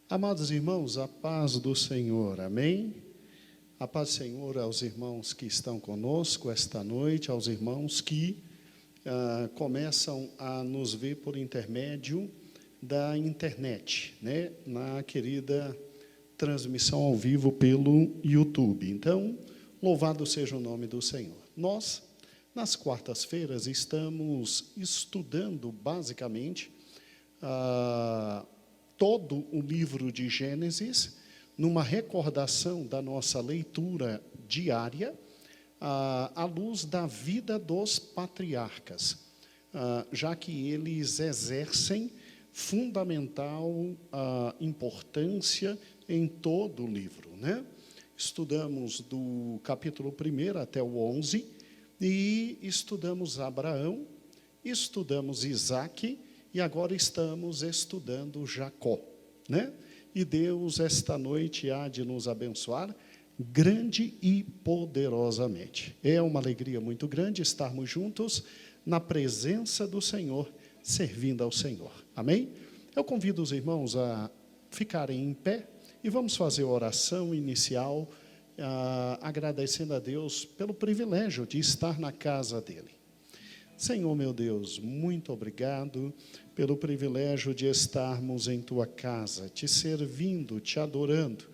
Amados irmãos, a paz do Senhor, amém? A paz do Senhor aos irmãos que estão conosco esta noite, aos irmãos que começam a nos ver por intermédio da internet, né? Na querida transmissão ao vivo pelo YouTube. Então, louvado seja o nome do Senhor. Nós, nas quartas-feiras, estamos estudando, basicamente, todo o livro de Gênesis, numa recordação da nossa leitura diária, à luz da vida dos patriarcas, já que eles exercem fundamental importância em todo o livro, né? Estudamos do capítulo 1 até o 11, e estudamos Abraão, estudamos Isaque, e agora estamos estudando Jacó, né? E Deus, esta noite, há de nos abençoar grande e poderosamente. É uma alegria muito grande estarmos juntos na presença do Senhor, servindo ao Senhor. Amém? Eu convido os irmãos a ficarem em pé e vamos fazer a oração inicial, agradecendo a Deus pelo privilégio de estar na casa dEle. Senhor, meu Deus, muito obrigado pelo privilégio de estarmos em Tua casa, te servindo, te adorando,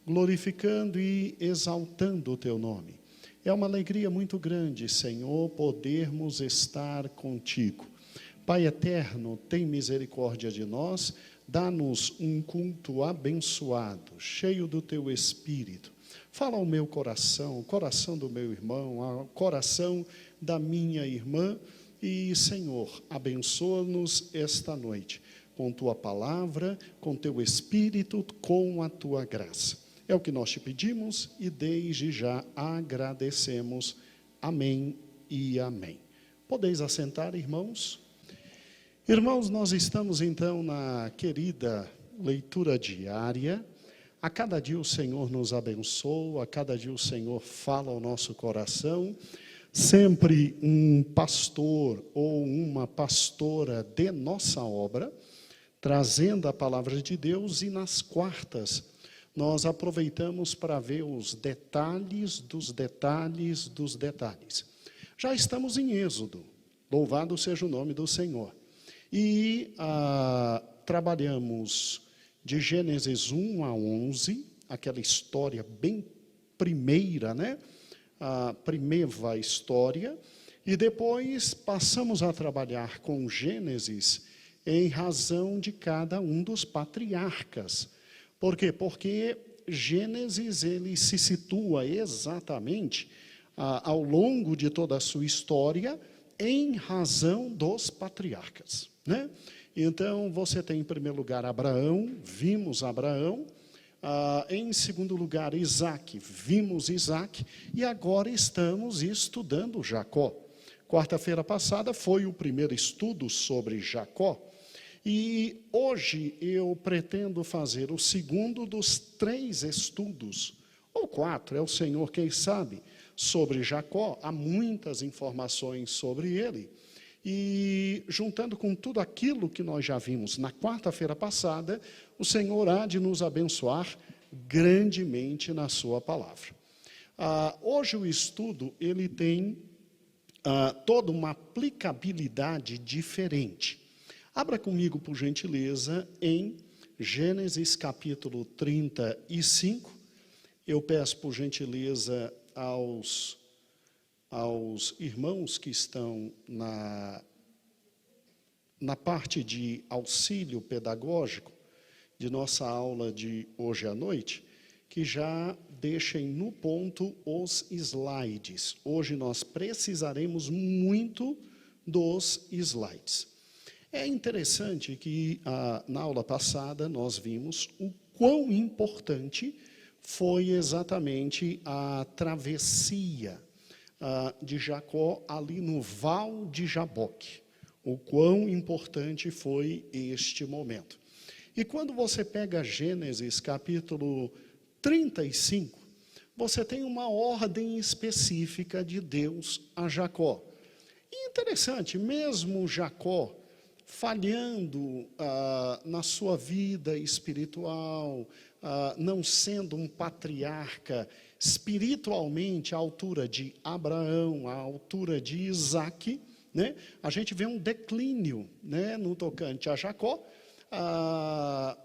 glorificando e exaltando o Teu nome. É uma alegria muito grande, Senhor, podermos estar contigo. Pai eterno, tem misericórdia de nós, dá-nos um culto abençoado, cheio do Teu Espírito. Fala ao meu coração, o coração do meu irmão, o coração da minha irmã, e, Senhor, abençoa-nos esta noite, com Tua palavra, com Teu Espírito, com a Tua graça. É o que nós te pedimos e desde já agradecemos. Amém e amém. Podeis assentar, irmãos? Irmãos, nós estamos então na querida leitura diária. A cada dia o Senhor nos abençoa, a cada dia o Senhor fala ao nosso coração. Sempre um pastor ou uma pastora de nossa obra, trazendo a palavra de Deus, e nas quartas nós aproveitamos para ver os detalhes dos detalhes dos detalhes. Já estamos em Êxodo, louvado seja o nome do Senhor. E trabalhamos de Gênesis 1 a 11, aquela história bem primeira, né? A primeira história, e depois passamos a trabalhar com Gênesis em razão de cada um dos patriarcas. Por quê? Porque Gênesis ele se situa exatamente ao longo de toda a sua história em razão dos patriarcas, né? Então, você tem em primeiro lugar Abraão, vimos Abraão. Em segundo lugar, Isaque, vimos Isaque, e agora estamos estudando Jacó. Quarta-feira passada foi o primeiro estudo sobre Jacó, e hoje eu pretendo fazer o segundo dos 3 estudos, ou 4, é o Senhor quem sabe, sobre Jacó. Há muitas informações sobre ele, e juntando com tudo aquilo que nós já vimos na quarta-feira passada, o Senhor há de nos abençoar grandemente na sua palavra. Hoje o estudo ele tem toda uma aplicabilidade diferente. Abra comigo, por gentileza, em Gênesis capítulo 35. Eu peço, por gentileza, aos irmãos que estão na parte de auxílio pedagógico de nossa aula de hoje à noite, que já deixem no ponto os slides. Hoje nós precisaremos muito dos slides. É interessante que na aula passada nós vimos o quão importante foi exatamente a travessia de Jacó ali no Val de Jaboque. O quão importante foi este momento. E quando você pega Gênesis capítulo 35, você tem uma ordem específica de Deus a Jacó. E interessante, mesmo Jacó falhando na sua vida espiritual, não sendo um patriarca espiritualmente à altura de Abraão, à altura de Isaque, né? A gente vê um declínio, né, no tocante a Jacó.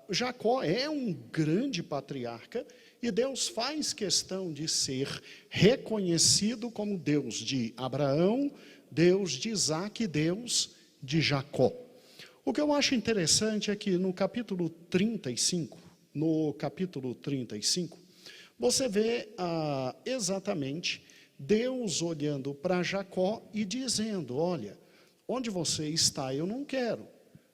Jacó é um grande patriarca e Deus faz questão de ser reconhecido como Deus de Abraão, Deus de Isaque, Deus de Jacó. O que eu acho interessante é que no capítulo 35, você vê exatamente Deus olhando para Jacó e dizendo: olha, onde você está eu não quero,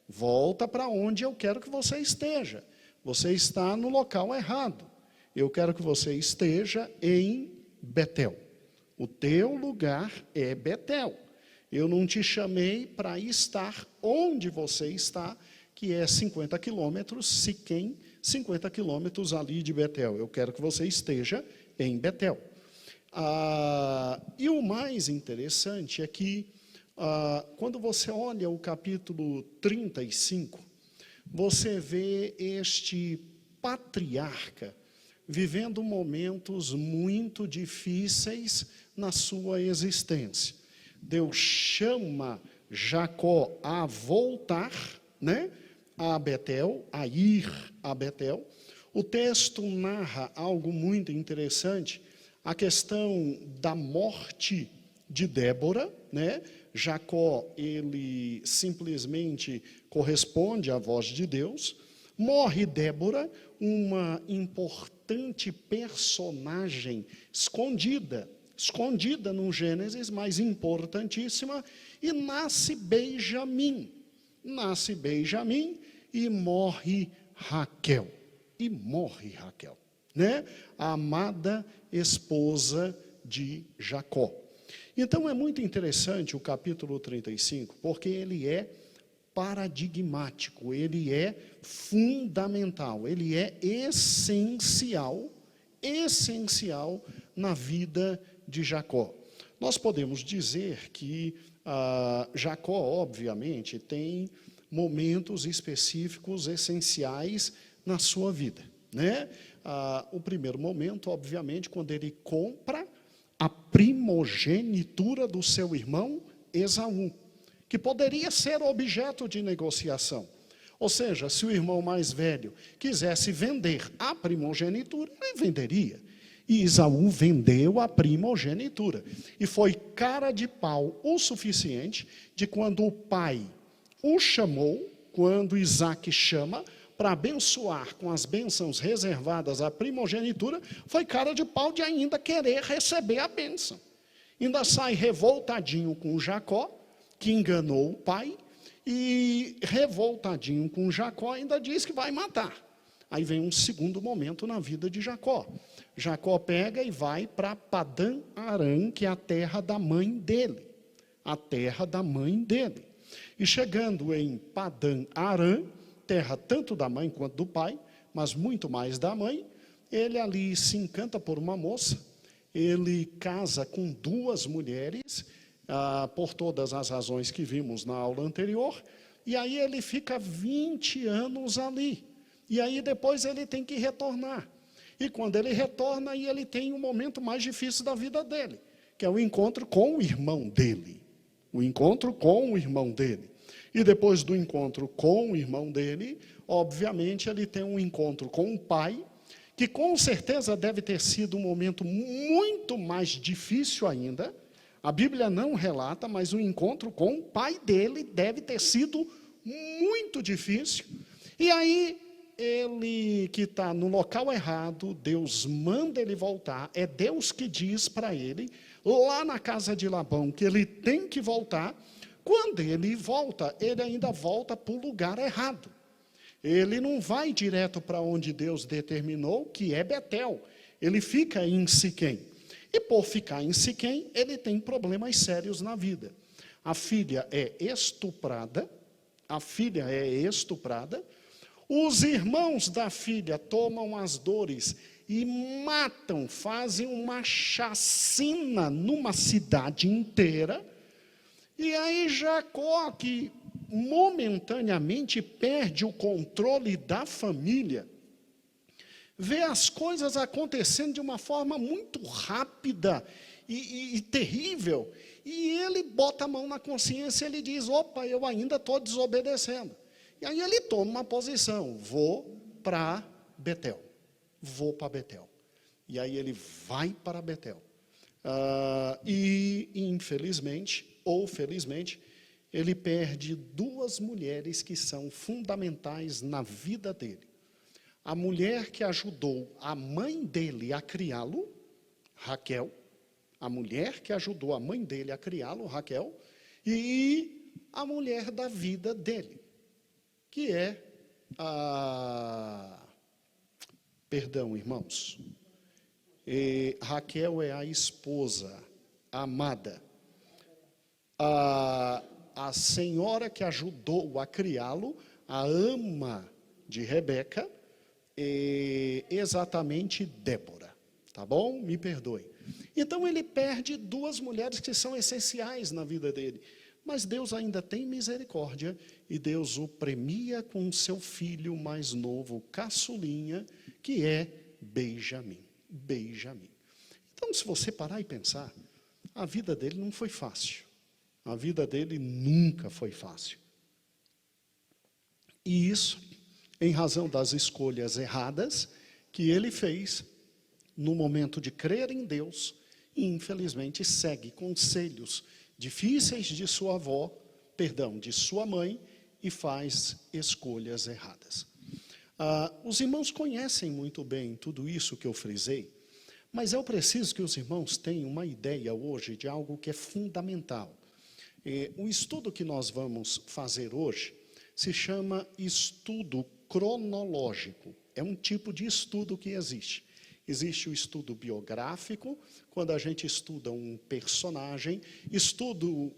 volta para onde eu quero que você esteja, você está no local errado, eu quero que você esteja em Betel, o teu lugar é Betel, eu não te chamei para estar onde você está, que é 50 quilômetros, Siquém, 50 quilômetros ali de Betel, eu quero que você esteja em Betel. E o mais interessante é que, quando você olha o capítulo 35, você vê este patriarca vivendo momentos muito difíceis na sua existência. Deus chama Jacó a voltar, né, a Betel, a ir a Betel. O texto narra algo muito interessante, a questão da morte de Débora, né? Jacó, ele simplesmente corresponde à voz de Deus. Morre Débora, uma importante personagem escondida no Gênesis, mas importantíssima, e nasce Benjamim. Nasce Benjamim e morre Raquel. Né? A amada esposa de Jacó. Então é muito interessante o capítulo 35, porque ele é paradigmático, ele é fundamental, ele é essencial na vida de Jacó. Nós podemos dizer que Jacó, obviamente, tem momentos específicos, essenciais na sua vida, né? O primeiro momento, obviamente, quando ele compra a primogenitura do seu irmão Esaú, que poderia ser objeto de negociação. Ou seja, se o irmão mais velho quisesse vender a primogenitura, ele venderia. E Esaú vendeu a primogenitura. E foi cara de pau o suficiente de quando o pai o chamou, quando Isaque chama, para abençoar com as bênçãos reservadas à primogenitura, foi cara de pau de ainda querer receber a bênção. Ainda sai revoltadinho com Jacó, que enganou o pai, e revoltadinho com Jacó ainda diz que vai matar. Aí vem um segundo momento na vida de Jacó. Jacó pega e vai para Padã Arã, que é a terra da mãe dele. A terra da mãe dele. E chegando em Padã Arã, terra tanto da mãe quanto do pai, mas muito mais da mãe, ele ali se encanta por uma moça, ele casa com 2 mulheres, por todas as razões que vimos na aula anterior, e aí ele fica 20 anos ali, e aí depois ele tem que retornar, e quando ele retorna, aí ele tem um momento mais difícil da vida dele, que é o encontro com o irmão dele, E depois do encontro com o irmão dele, obviamente ele tem um encontro com o pai, que com certeza deve ter sido um momento muito mais difícil ainda. A Bíblia não relata, mas o encontro com o pai dele deve ter sido muito difícil. E aí, ele que está no local errado, Deus manda ele voltar, é Deus que diz para ele, lá na casa de Labão, que ele tem que voltar. Quando ele volta, ele ainda volta para o lugar errado. Ele não vai direto para onde Deus determinou, que é Betel. Ele fica em Siquém. E por ficar em Siquém, ele tem problemas sérios na vida. A filha é estuprada. Os irmãos da filha tomam as dores e matam, fazem uma chacina numa cidade inteira. E aí Jacó, que momentaneamente perde o controle da família, vê as coisas acontecendo de uma forma muito rápida e terrível, e ele bota a mão na consciência e ele diz, opa, eu ainda estou desobedecendo. E aí ele toma uma posição, vou para Betel. Vou para Betel. E aí ele vai para Betel. E infelizmente, ou felizmente, ele perde duas mulheres que são fundamentais na vida dele. A mulher que ajudou a mãe dele a criá-lo, Raquel, a mulher que ajudou a mãe dele a criá-lo, Raquel, e a mulher da vida dele, que é a... Perdão, irmãos. Raquel é a esposa amada. A senhora que ajudou a criá-lo, a ama de Rebeca, exatamente Débora, tá bom? Me perdoe. Então ele perde duas mulheres que são essenciais na vida dele, mas Deus ainda tem misericórdia e Deus o premia com seu filho mais novo, caçulinha, que é Benjamim. Então, se você parar e pensar, a vida dele não foi fácil, a vida dele nunca foi fácil, e isso em razão das escolhas erradas que ele fez no momento de crer em Deus, e infelizmente segue conselhos difíceis de sua avó, de sua mãe, e faz escolhas erradas. Os irmãos conhecem muito bem tudo isso que eu frisei, mas eu preciso que os irmãos tenham uma ideia hoje de algo que é fundamental. O estudo que nós vamos fazer hoje se chama estudo cronológico. É um tipo de estudo que existe. Existe o estudo biográfico, quando a gente estuda um personagem, estudo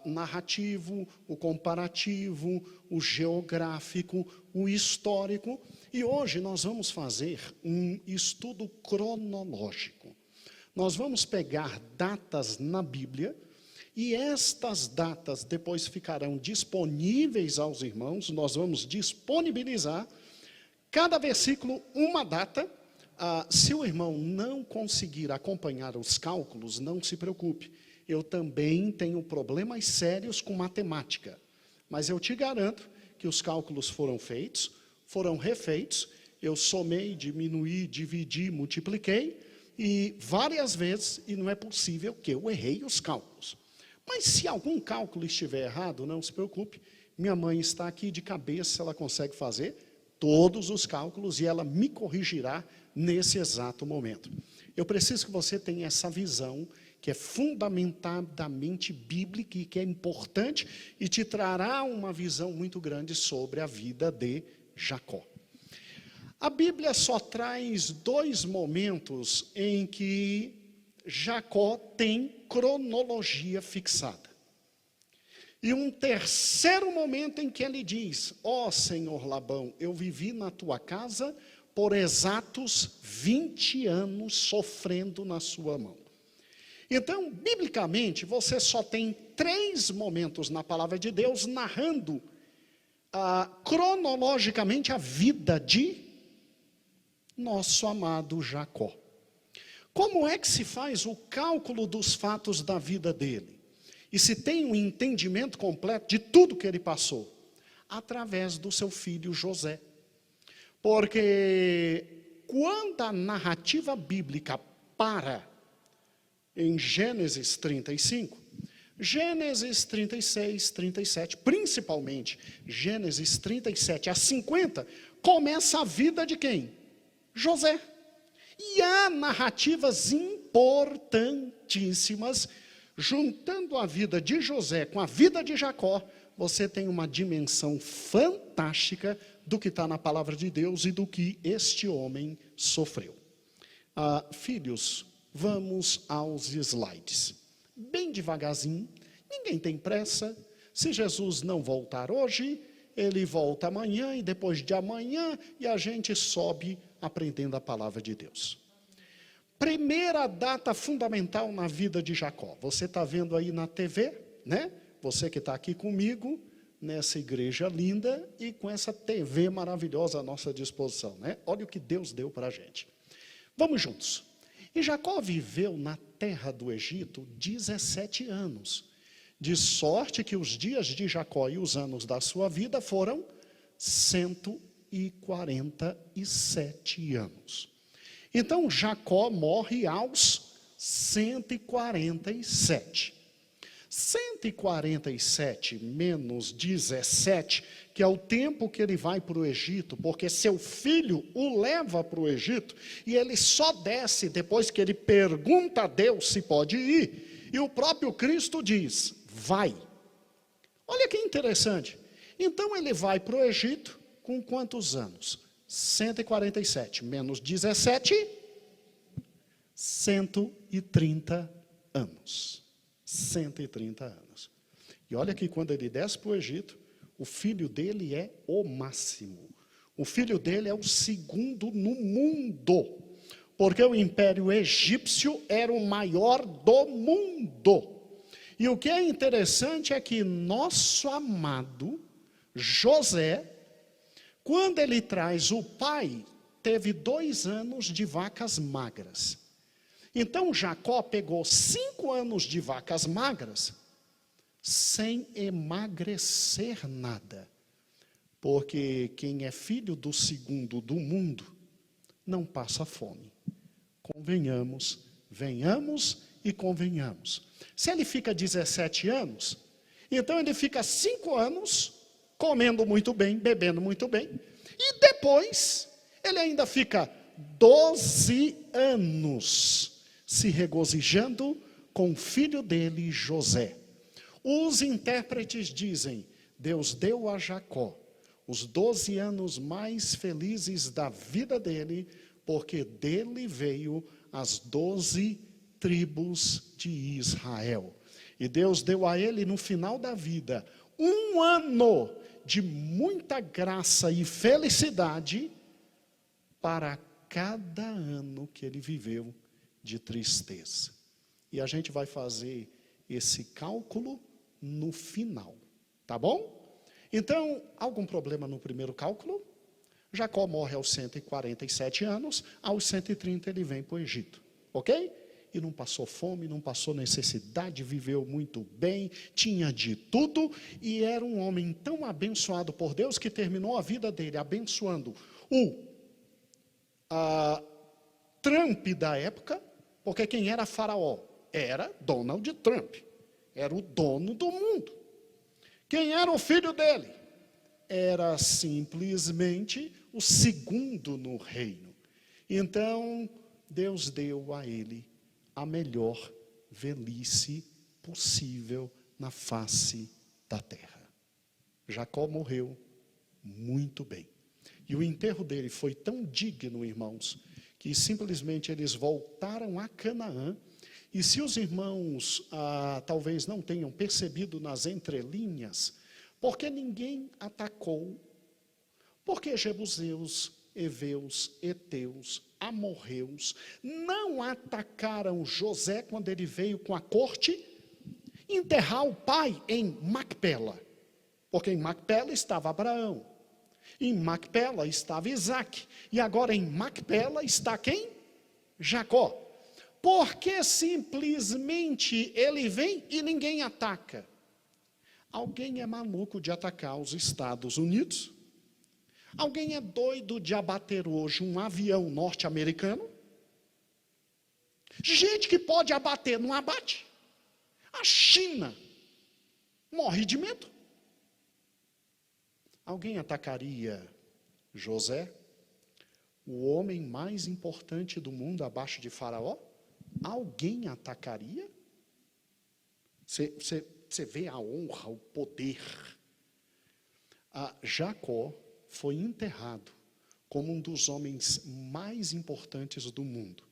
narrativo, o comparativo, o geográfico, o histórico, e hoje nós vamos fazer um estudo cronológico. Nós vamos pegar datas na Bíblia, e estas datas depois ficarão disponíveis aos irmãos, nós vamos disponibilizar cada versículo uma data. Se o irmão não conseguir acompanhar os cálculos, não se preocupe. Eu também tenho problemas sérios com matemática, mas eu te garanto que os cálculos foram feitos, foram refeitos, eu somei, diminuí, dividi, multipliquei, e várias vezes, e não é possível que eu errei os cálculos. Mas se algum cálculo estiver errado, não se preocupe, minha mãe está aqui de cabeça, ela consegue fazer todos os cálculos e ela me corrigirá nesse exato momento. Eu preciso que você tenha essa visão, que é fundamentadamente bíblica e que é importante e te trará uma visão muito grande sobre a vida de Jacó. A Bíblia só traz dois momentos em que Jacó tem cronologia fixada. E um terceiro momento em que ele diz, ó Senhor Labão, eu vivi na tua casa por exatos 20 anos sofrendo na sua mão. Então, biblicamente, você só tem 3 momentos na palavra de Deus narrando cronologicamente a vida de nosso amado Jacó. Como é que se faz o cálculo dos fatos da vida dele? E se tem um entendimento completo de tudo que ele passou? Através do seu filho José. Porque quando a narrativa bíblica para em Gênesis 35, Gênesis 36, 37, principalmente Gênesis 37 a 50, começa a vida de quem? José. E há narrativas importantíssimas, juntando a vida de José com a vida de Jacó, você tem uma dimensão fantástica do que está na palavra de Deus e do que este homem sofreu. Filhos, vamos aos slides. Bem devagarzinho, ninguém tem pressa. Se Jesus não voltar hoje, ele volta amanhã e depois de amanhã, e a gente sobe aprendendo a palavra de Deus. Primeira data fundamental na vida de Jacó. Você está vendo aí na TV, né? Você que está aqui comigo, nessa igreja linda e com essa TV maravilhosa à nossa disposição, né? Olha o que Deus deu para a gente. Vamos juntos. E Jacó viveu na terra do Egito 17 anos, de sorte que os dias de Jacó e os anos da sua vida foram 147 anos. Então Jacó morre aos 147. 147 menos 17, que é o tempo que ele vai para o Egito, porque seu filho o leva para o Egito, e ele só desce depois que ele pergunta a Deus se pode ir, e o próprio Cristo diz, vai. Olha que interessante. Então ele vai para o Egito com quantos anos? 147 menos 17, 130 anos. 130 anos. E olha que quando ele desce para o Egito, o filho dele é o máximo. O filho dele é o segundo no mundo, porque o Império Egípcio era o maior do mundo. E o que é interessante é que nosso amado José, quando ele traz o pai, teve 2 anos de vacas magras. Então Jacó pegou 5 anos de vacas magras, sem emagrecer nada. Porque quem é filho do segundo do mundo, não passa fome. Convenhamos, venhamos e convenhamos. Se ele fica 17 anos, então ele fica 5 anos, comendo muito bem, bebendo muito bem. E depois, ele ainda fica 12 anos se regozijando com o filho dele, José. Os intérpretes dizem, Deus deu a Jacó os 12 anos mais felizes da vida dele, porque dele veio as 12 tribos de Israel. E Deus deu a ele, no final da vida, 1 ano de muita graça e felicidade para cada ano que ele viveu de tristeza. E a gente vai fazer esse cálculo no final, tá bom? Então, algum problema no primeiro cálculo? Jacó morre aos 147 anos, aos 130 ele vem para o Egito, ok? E não passou fome, não passou necessidade, viveu muito bem, tinha de tudo, e era um homem tão abençoado por Deus que terminou a vida dele abençoando o Trump da época, porque quem era faraó? Era Donald Trump. Era o dono do mundo. Quem era o filho dele? Era simplesmente o segundo no reino. Então, Deus deu a ele a melhor velhice possível na face da terra. Jacó morreu muito bem. E o enterro dele foi tão digno, irmãos, que simplesmente eles voltaram a Canaã. E se os irmãos talvez não tenham percebido nas entrelinhas, porque ninguém atacou, porque jebuseus, heveus, heteus, amorreus não atacaram José quando ele veio com a corte enterrar o pai em Macpela, porque em Macpela estava Abraão. Em Macpela estava Isaac. E agora em Macpela está quem? Jacó. Porque simplesmente ele vem e ninguém ataca? Alguém é maluco de atacar os Estados Unidos? Alguém é doido de abater hoje um avião norte-americano? Gente que pode abater, não abate. A China morre de medo. Alguém atacaria José, o homem mais importante do mundo abaixo de Faraó? Alguém atacaria? Você vê a honra, o poder. Jacó foi enterrado como um dos homens mais importantes do mundo.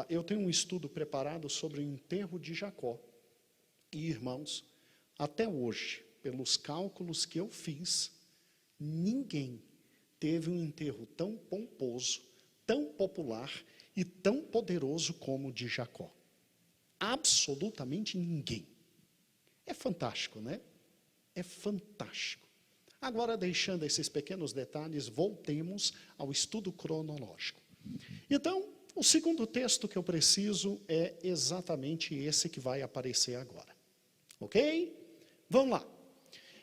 Eu tenho um estudo preparado sobre o enterro de Jacó. E, irmãos, até hoje, pelos cálculos que eu fiz, ninguém teve um enterro tão pomposo, tão popular e tão poderoso como o de Jacó. Absolutamente ninguém. É fantástico, né? é fantástico. Agora, deixando esses pequenos detalhes, voltemos ao estudo cronológico. Então, o segundo texto que eu preciso é exatamente esse que vai aparecer agora. Ok? Vamos lá.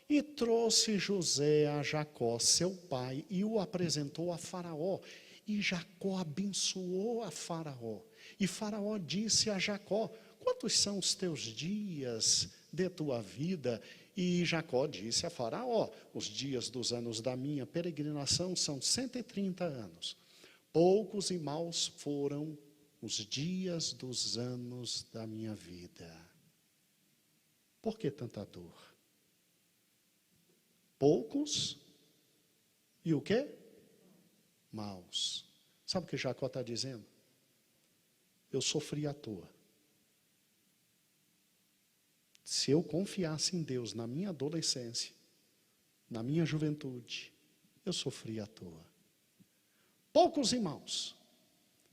E trouxe José a Jacó, seu pai, e o apresentou a Faraó. E Jacó abençoou a Faraó. E Faraó disse a Jacó: quantos são os teus dias de tua vida? E Jacó disse a Faraó: os dias dos anos da minha peregrinação são 130 anos. Poucos e maus foram os dias dos anos da minha vida. Por que tanta dor? Poucos e o quê? Maus. Sabe o que Jacó está dizendo? Eu sofri à toa. Se eu confiasse em Deus na minha adolescência, na minha juventude, eu sofri à toa. Poucos e maus.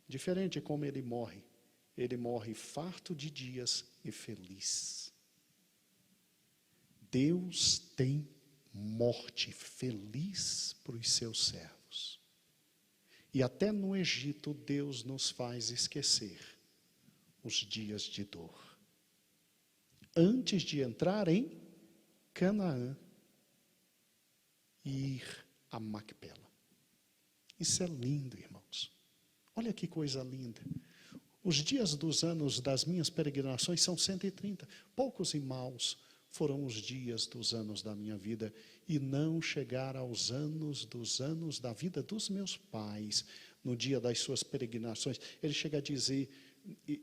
Diferente como ele morre farto de dias e feliz. Deus tem morte feliz para os seus servos. E até no Egito, Deus nos faz esquecer os dias de dor. Antes de entrar em Canaã e ir a Macpela. Isso é lindo, irmãos. Olha que coisa linda. Os dias dos anos das minhas peregrinações são 130. Poucos e maus foram os dias dos anos da minha vida, e não chegar aos anos dos anos da vida dos meus pais, no dia das suas peregrinações. Ele chega a dizer: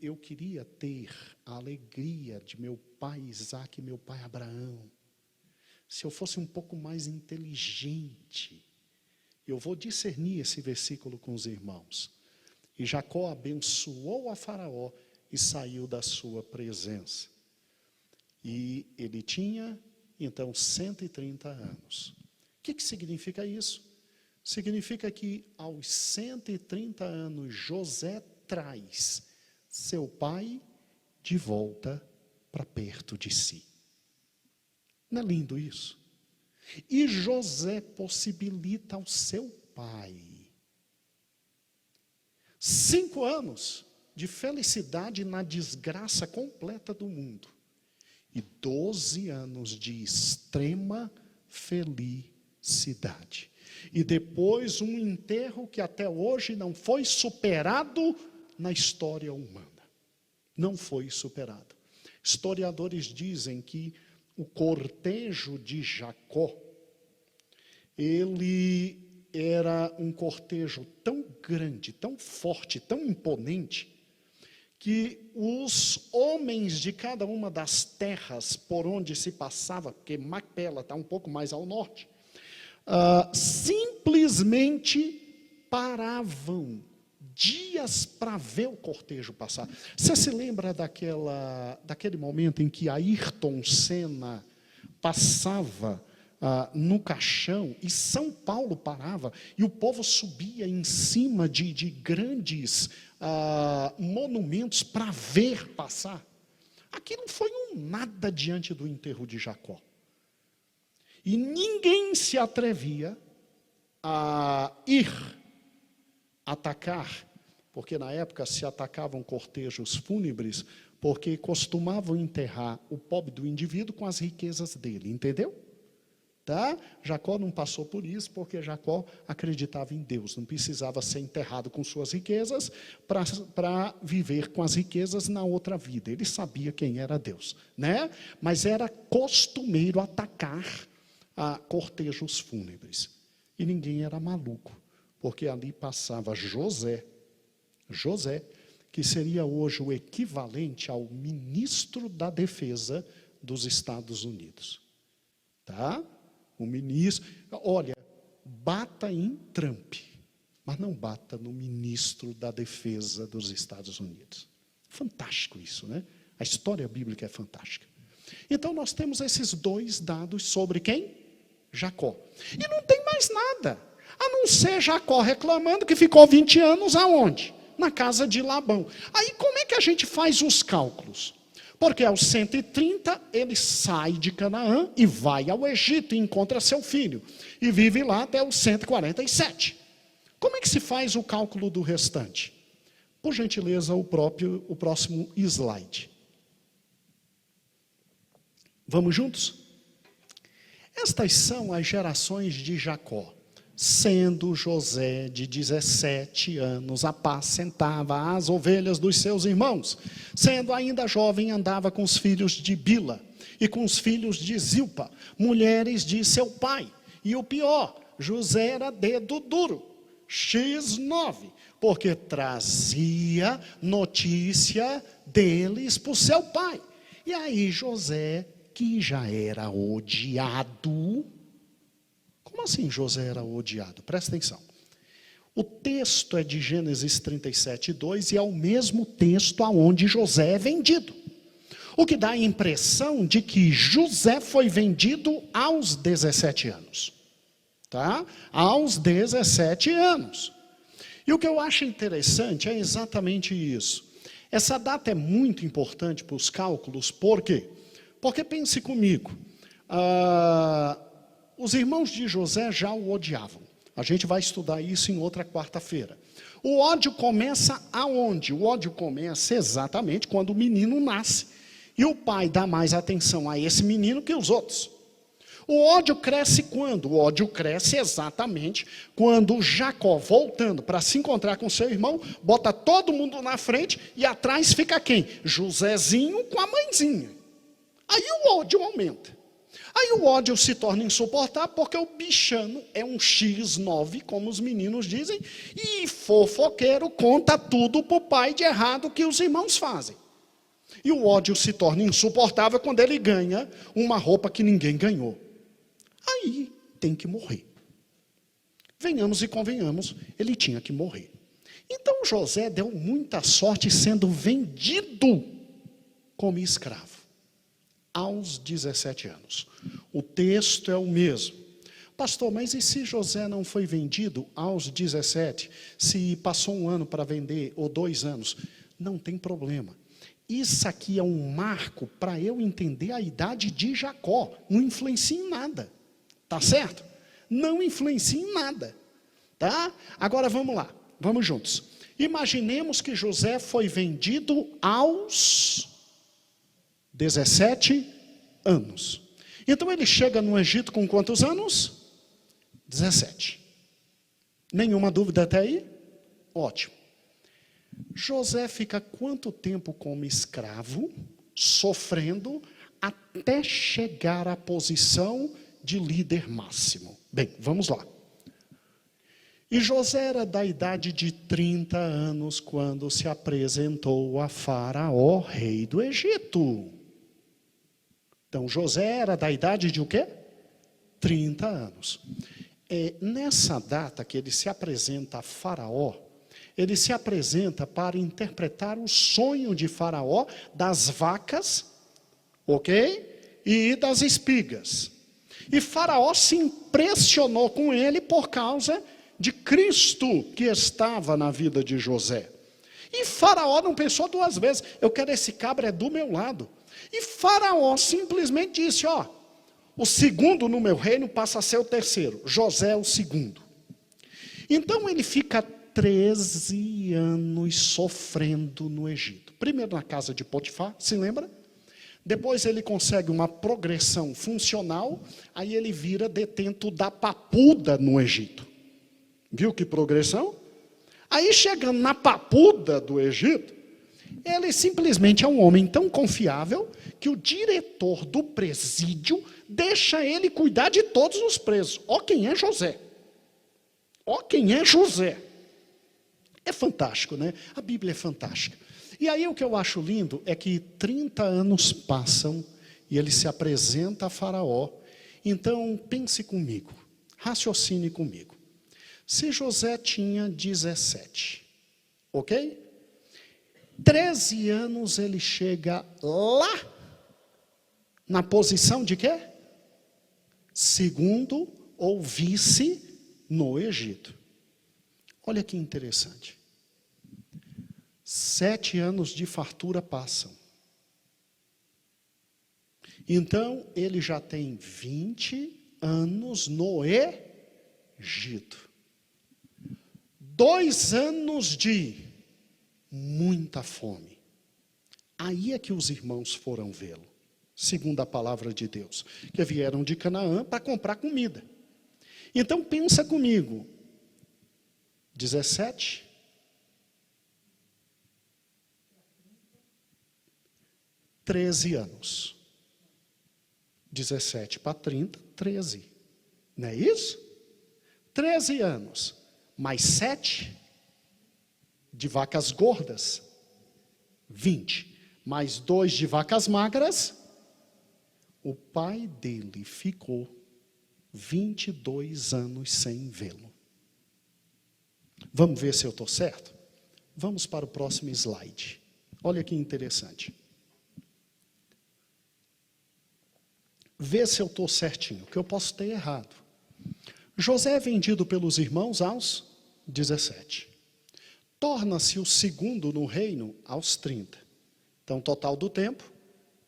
eu queria ter a alegria de meu pai Isaac e meu pai Abraão. Se eu fosse um pouco mais inteligente, eu vou discernir esse versículo com os irmãos. E Jacó abençoou a Faraó e saiu da sua presença. E ele tinha, então, 130 anos. O que significa isso? Significa que aos 130 anos, José traz seu pai de volta para perto de si. Não é lindo isso? E José possibilita ao seu pai 5 anos de felicidade na desgraça completa do mundo. E 12 anos de extrema felicidade. E depois um enterro que até hoje não foi superado na história humana. Não foi superado. Historiadores dizem que o cortejo de Jacó, ele era um cortejo tão grande, tão forte, tão imponente, que os homens de cada uma das terras por onde se passava, porque Macpela está um pouco mais ao norte, simplesmente paravam dias para ver o cortejo passar. Você se lembra daquele momento em que Ayrton Senna passava no caixão e São Paulo parava e o povo subia em cima de grandes monumentos para ver passar? Aquilo foi um nada diante do enterro de Jacó. E ninguém se atrevia a ir atacar, porque na época se atacavam cortejos fúnebres, porque costumavam enterrar o pobre do indivíduo com as riquezas dele, entendeu? Tá? Jacó não passou por isso, porque Jacó acreditava em Deus, não precisava ser enterrado com suas riquezas para viver com as riquezas na outra vida. Ele sabia quem era Deus, né? Mas era costumeiro atacar cortejos fúnebres. E ninguém era maluco, porque ali passava José, que seria hoje o equivalente ao ministro da Defesa dos Estados Unidos. Tá? O ministro, olha, bata em Trump, mas não bata no ministro da Defesa dos Estados Unidos. Fantástico isso, né? A história bíblica é fantástica. Então nós temos esses dois dados sobre quem? Jacó. E não tem mais nada, a não ser Jacó reclamando que ficou 20 anos aonde? Na casa de Labão. Aí como é que a gente faz os cálculos? Porque aos 130 ele sai de Canaã e vai ao Egito e encontra seu filho. E vive lá até os 147. Como é que se faz o cálculo do restante? Por gentileza, o próximo slide. Vamos juntos? Estas são as gerações de Jacó. Sendo José de 17 anos, apacentava as ovelhas dos seus irmãos. Sendo ainda jovem, andava com os filhos de Bila e com os filhos de Zilpa, mulheres de seu pai. E o pior, José era dedo duro, X9, porque trazia notícia deles para o seu pai. E aí José, que já era odiado. Como assim José era odiado? Presta atenção. O texto é de Gênesis 37:2 e é o mesmo texto aonde José é vendido. O que dá a impressão de que José foi vendido aos 17 anos. Tá? Aos 17 anos. E o que eu acho interessante é exatamente isso. Essa data é muito importante para os cálculos, por quê? Porque pense comigo, os irmãos de José já o odiavam. A gente vai estudar isso em outra quarta-feira. O ódio começa aonde? O ódio começa exatamente quando o menino nasce. E o pai dá mais atenção a esse menino que os outros. O ódio cresce quando? O ódio cresce exatamente quando Jacó, voltando para se encontrar com seu irmão, bota todo mundo na frente e atrás fica quem? Josézinho com a mãezinha. Aí o ódio aumenta. Aí o ódio se torna insuportável porque o bichano é um X9, como os meninos dizem, e fofoqueiro conta tudo para o pai de errado que os irmãos fazem. E o ódio se torna insuportável quando ele ganha uma roupa que ninguém ganhou. Aí tem que morrer. Venhamos e convenhamos, ele tinha que morrer. Então José deu muita sorte sendo vendido como escravo. Aos 17 anos. O texto é o mesmo. Pastor, mas e se José não foi vendido aos 17? Se passou 1 ano para vender, ou 2 anos? Não tem problema. Isso aqui é um marco para eu entender a idade de Jacó. Não influencia em nada. Tá certo? Não influencia em nada. Tá? Agora vamos lá. Vamos juntos. Imaginemos que José foi vendido aos 17 anos. Então ele chega no Egito com quantos anos? 17. Nenhuma dúvida até aí? Ótimo. José fica quanto tempo como escravo, sofrendo, até chegar à posição de líder máximo? Bem, vamos lá. E José era da idade de 30 anos quando se apresentou a Faraó, rei do Egito. Então, José era da idade de o quê? 30 anos. Nessa data que ele se apresenta a Faraó, ele se apresenta para interpretar o sonho de Faraó das vacas, ok? E das espigas. E Faraó se impressionou com ele por causa de Cristo que estava na vida de José. E Faraó não pensou 2 vezes, eu quero esse cabra é do meu lado. E Faraó simplesmente disse, o segundo no meu reino passa a ser o terceiro. José é o segundo. Então ele fica 13 anos sofrendo no Egito. Primeiro na casa de Potifar, se lembra? Depois ele consegue uma progressão funcional, aí ele vira detento da papuda no Egito. Viu que progressão? Aí chegando na papuda do Egito, ele simplesmente é um homem tão confiável que o diretor do presídio deixa ele cuidar de todos os presos. Ó quem é José. Ó quem é José. É fantástico, né? A Bíblia é fantástica. E aí o que eu acho lindo é que 30 anos passam e ele se apresenta a Faraó. Então pense comigo, raciocine comigo. Se José tinha 17, ok? 13 anos ele chega lá, na posição de quê? Segundo ou vice no Egito. Olha que interessante. 7 anos de fartura passam. Então, ele já tem 20 anos no Egito. 2 anos de muita fome. Aí é que os irmãos foram vê-lo, segundo a palavra de Deus, que vieram de Canaã para comprar comida. Então, pensa comigo, 17, 13 anos. 17 para 30, 13. Não é isso? 13 anos. Mais 7 de vacas gordas, 20. Mais 2 de vacas magras. O pai dele ficou 22 anos sem vê-lo. Vamos ver se eu estou certo? Vamos para o próximo slide. Olha que interessante. Vê se eu estou certinho, que eu posso ter errado. José é vendido pelos irmãos aos 17. Torna-se o segundo no reino aos 30. Então, total do tempo,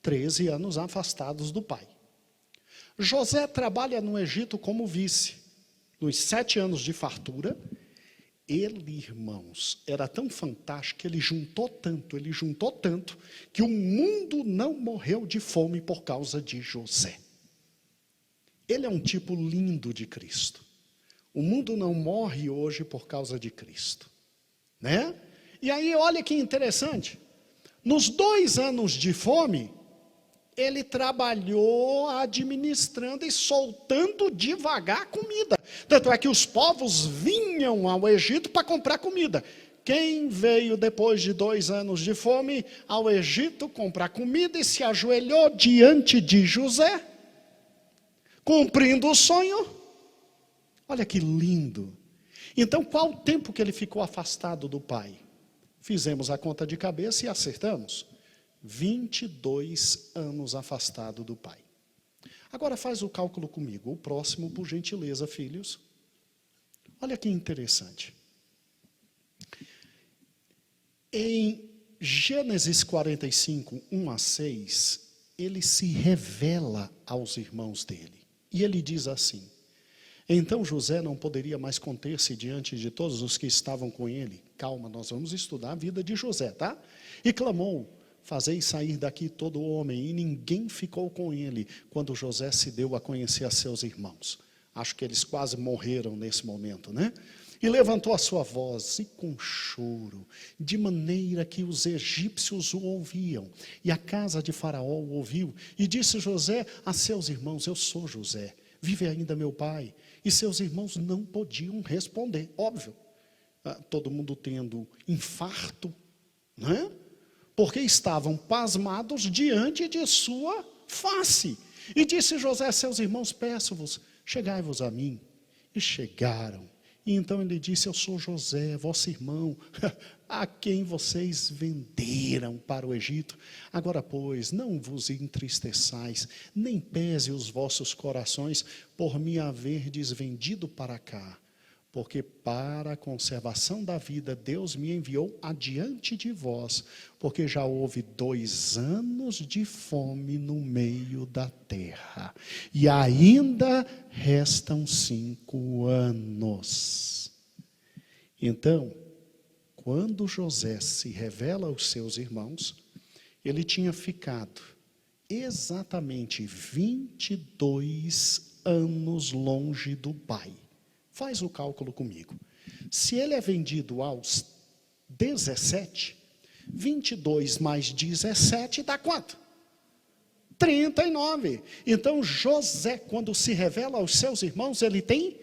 13 anos afastados do pai. José trabalha no Egito como vice. Nos 7 anos de fartura, ele, irmãos, era tão fantástico que ele juntou tanto, que o mundo não morreu de fome por causa de José. Ele é um tipo lindo de Cristo. O mundo não morre hoje por causa de Cristo, né? E aí, olha que interessante. Nos 2 anos de fome, ele trabalhou administrando e soltando devagar comida. Tanto é que os povos vinham ao Egito para comprar comida. Quem veio depois de 2 anos de fome ao Egito comprar comida e se ajoelhou diante de José, cumprindo o sonho? Olha que lindo. Então, qual o tempo que ele ficou afastado do pai? Fizemos a conta de cabeça e acertamos. 22 anos afastado do pai. Agora faz o cálculo comigo. O próximo, por gentileza, filhos. Olha que interessante. Em Gênesis 45, 1 a 6, ele se revela aos irmãos dele. E ele diz assim: então José não poderia mais conter-se diante de todos os que estavam com ele. Calma, nós vamos estudar a vida de José, tá? E clamou: fazei sair daqui todo homem. E ninguém ficou com ele quando José se deu a conhecer a seus irmãos. Acho que eles quase morreram nesse momento, né? E levantou a sua voz, e com choro, de maneira que os egípcios o ouviam. E a casa de Faraó o ouviu. E disse José a seus irmãos: eu sou José, vive ainda meu pai? E seus irmãos não podiam responder. Óbvio, todo mundo tendo infarto, né? Porque estavam pasmados diante de sua face. E disse José a seus irmãos: peço-vos, chegai-vos a mim. E chegaram. E então ele disse: eu sou José, vosso irmão, a quem vocês venderam para o Egito. Agora, pois, não vos entristeçais, nem pese os vossos corações por me haverdes vendido para cá. Porque para a conservação da vida Deus me enviou adiante de vós, porque já houve 2 anos de fome no meio da terra, e ainda restam 5 anos. Então, quando José se revela aos seus irmãos, ele tinha ficado exatamente 22 anos longe do pai. Faz o cálculo comigo. Se ele é vendido aos 17, 22 mais 17 dá quanto? 39. Então José, quando se revela aos seus irmãos, ele tem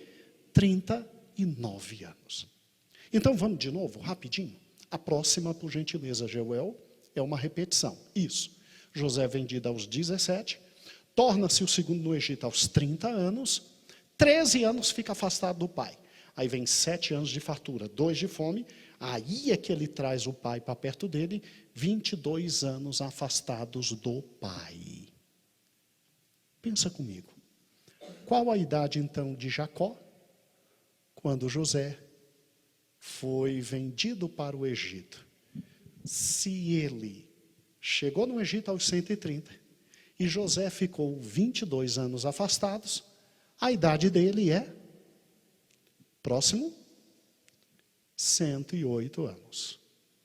39 anos. Então vamos de novo, rapidinho. A próxima, por gentileza, Jeuel, é uma repetição. Isso. José é vendido aos 17, torna-se o segundo no Egito aos 30 anos, 13 anos fica afastado do pai. Aí vem 7 anos de fartura, 2 de fome. Aí é que ele traz o pai para perto dele, 22 anos afastados do pai. Pensa comigo. Qual a idade então de Jacó? Quando José foi vendido para o Egito. Se ele chegou no Egito aos 130 E José ficou 22 anos afastados. A idade dele é, próximo, 108 anos.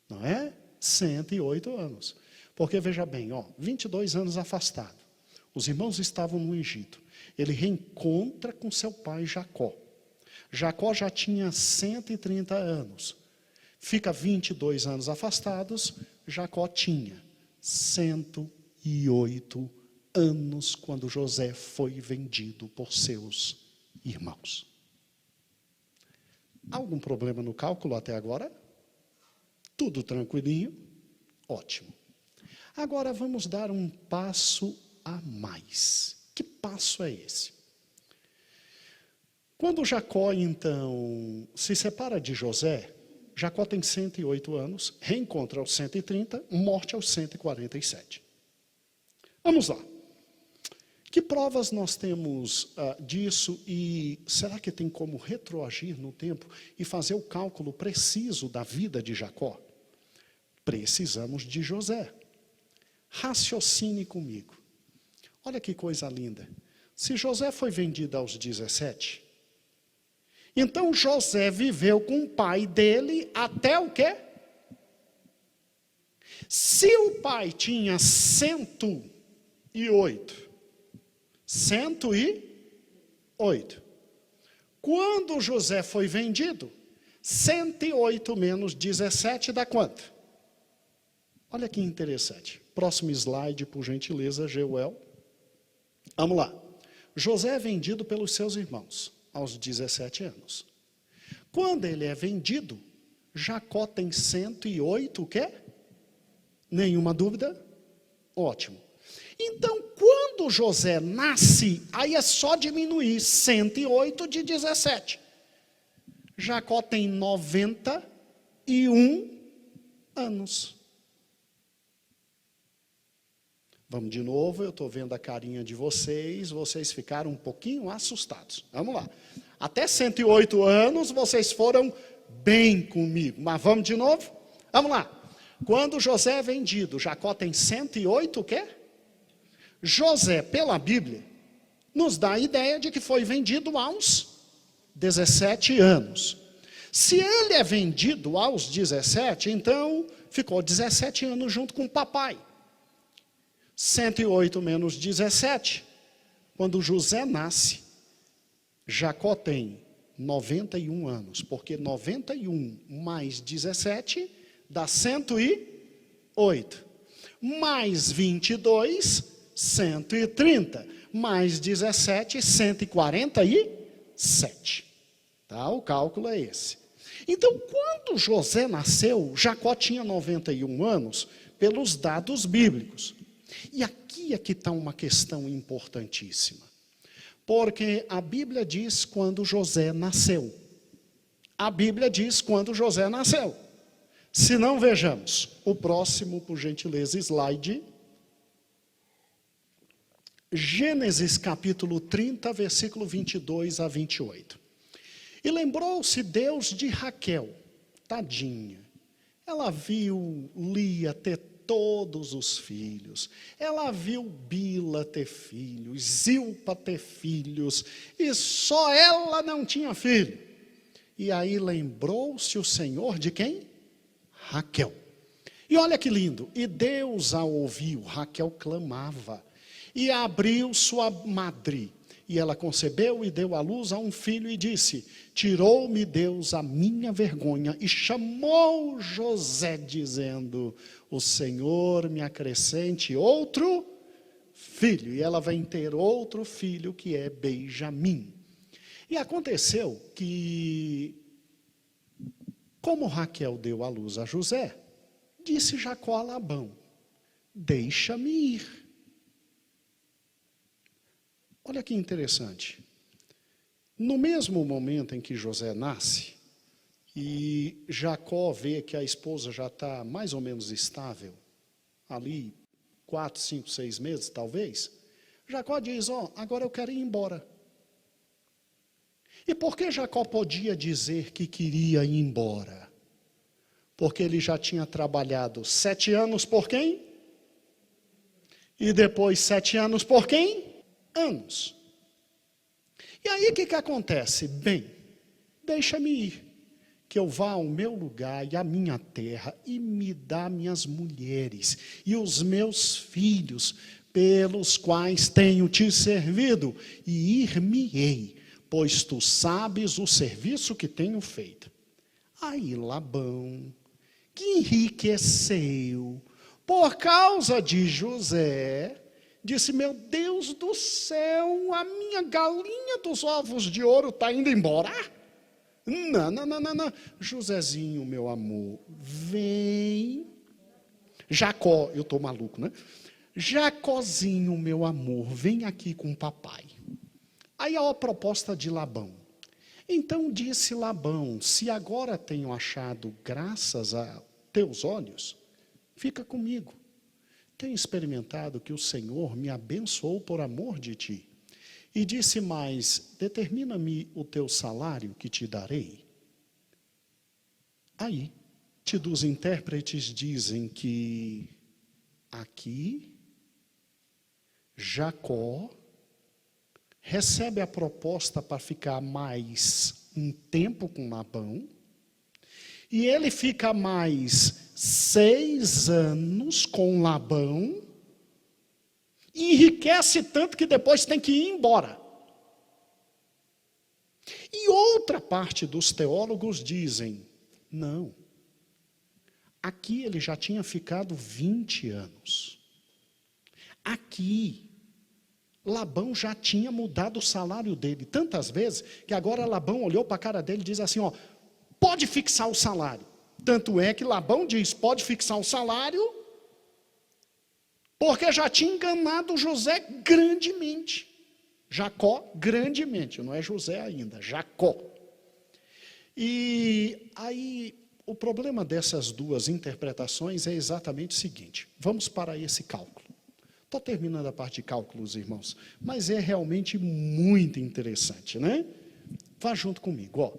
Não é? 108 anos. Porque, veja bem, 22 anos afastado. Os irmãos estavam no Egito. Ele reencontra com seu pai Jacó. Jacó já tinha 130 anos. Fica 22 anos afastados. Jacó tinha 108 anos quando José foi vendido por seus irmãos. Algum problema no cálculo até agora? Tudo tranquilinho? Ótimo. Agora vamos dar um passo a mais. Que passo é esse? Quando Jacó, então, se separa de José, Jacó tem 108 anos, reencontra aos 130, morte aos 147. Vamos lá. Que provas nós temos disso e será que tem como retroagir no tempo e fazer o cálculo preciso da vida de Jacó? Precisamos de José. Raciocine comigo. Olha que coisa linda. Se José foi vendido aos 17, então José viveu com o pai dele até o quê? Se o pai tinha 108, quando José foi vendido, 108 menos 17 dá quanto? Olha que interessante. Próximo slide, por gentileza, Geuel. Vamos lá. José é vendido pelos seus irmãos aos 17 anos. Quando ele é vendido, Jacó tem 108, o quê? Nenhuma dúvida? Ótimo. Então, quando José nasce, aí é só diminuir 108 de 17. Jacó tem 91 anos. Vamos de novo, eu estou vendo a carinha de vocês ficaram um pouquinho assustados. Vamos lá. Até 108 anos vocês foram bem comigo, mas vamos de novo? Vamos lá. Quando José é vendido, Jacó tem 108 o quê? José, pela Bíblia, nos dá a ideia de que foi vendido aos 17 anos. Se ele é vendido aos 17, então ficou 17 anos junto com o papai. 108 menos 17, quando José nasce, Jacó tem 91 anos, porque 91 mais 17 dá 108, mais 22, 130, mais 17, 147. Tá? O cálculo é esse. Então, quando José nasceu, Jacó tinha 91 anos, pelos dados bíblicos. E aqui é que está uma questão importantíssima. Porque a Bíblia diz quando José nasceu. A Bíblia diz quando José nasceu. Se não, vejamos. O próximo, por gentileza, slide. Gênesis capítulo 30, versículo 22 a 28. E lembrou-se Deus de Raquel, tadinha. Ela viu Lia ter todos os filhos. Ela viu Bila ter filhos, Zilpa ter filhos, e só ela não tinha filho. E aí lembrou-se o Senhor de quem? Raquel. E olha que lindo, e Deus a ouviu, Raquel clamava, e abriu sua madre, e ela concebeu e deu à luz a um filho e disse, tirou-me Deus a minha vergonha, e chamou José dizendo, o Senhor me acrescente outro filho, e ela vai ter outro filho que é Benjamim. E aconteceu que, como Raquel deu à luz a José, disse Jacó a Labão, deixa-me ir. Olha que interessante. No mesmo momento em que José nasce, e Jacó vê que a esposa já está mais ou menos estável, ali 4, 5, 6 meses talvez, Jacó diz, agora eu quero ir embora. E por que Jacó podia dizer que queria ir embora? Porque ele já tinha trabalhado 7 anos por quem? E depois 7 anos por quem? Anos. E aí o que acontece? Bem, deixa-me ir, que eu vá ao meu lugar e à minha terra, e me dá minhas mulheres e os meus filhos, pelos quais tenho te servido, e ir-me-ei, pois tu sabes o serviço que tenho feito. Aí Labão, que enriqueceu por causa de José, disse: meu Deus do céu, a minha galinha dos ovos de ouro está indo embora? Não. Josézinho, meu amor, vem. Jacó, eu estou maluco, né? Jacózinho, meu amor, vem aqui com o papai. Aí a proposta de Labão. Então disse Labão: se agora tenho achado graças a teus olhos, fica comigo. Tenho experimentado que o Senhor me abençoou por amor de ti. E disse mais: determina-me o teu salário que te darei. Aí, dos intérpretes dizem que aqui Jacó recebe a proposta para ficar mais um tempo com Labão, e ele fica mais 6 anos com Labão, e enriquece tanto que depois tem que ir embora. E outra parte dos teólogos dizem: não, aqui ele já tinha ficado 20 anos. Aqui, Labão já tinha mudado o salário dele tantas vezes, que agora Labão olhou para a cara dele e diz assim: ó, pode fixar o salário. Tanto é que Labão diz: pode fixar o salário, porque já tinha enganado José grandemente. Jacó grandemente, não é José ainda, Jacó. E aí, o problema dessas duas interpretações é exatamente o seguinte: vamos para esse cálculo. Estou terminando a parte de cálculos, irmãos, mas é realmente muito interessante, né? Vá junto comigo, ó.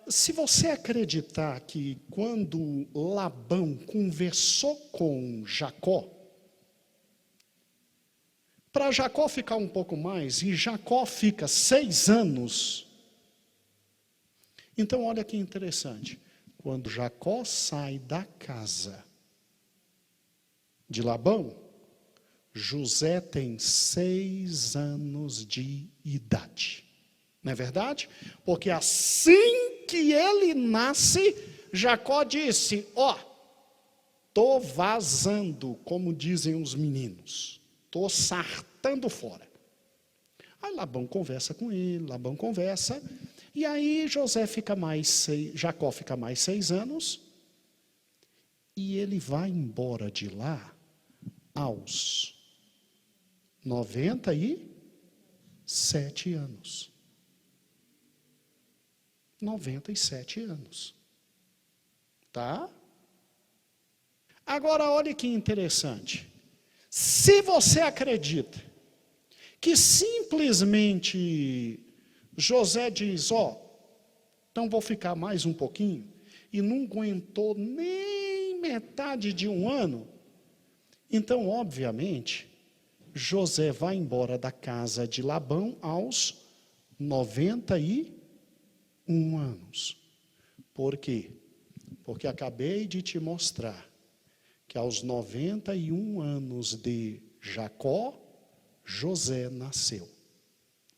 Se você acreditar que quando Labão conversou com Jacó, para Jacó ficar um pouco mais, e Jacó fica 6 anos, então olha que interessante, quando Jacó sai da casa de Labão, José tem 6 anos de idade. Não é verdade? Porque assim que ele nasce, Jacó disse: ó, estou vazando, como dizem os meninos, estou sartando fora. Aí Labão conversa com ele, Labão conversa, e aí Jacó fica mais 6 anos, e ele vai embora de lá aos 97 anos. 97 anos. Tá? Agora, olha que interessante. Se você acredita que simplesmente José diz: ó, então vou ficar mais um pouquinho, e não aguentou nem metade de 1 ano, então, obviamente, José vai embora da casa de Labão aos 91 anos. Por quê? Porque acabei de te mostrar que aos 91 anos de Jacó, José nasceu.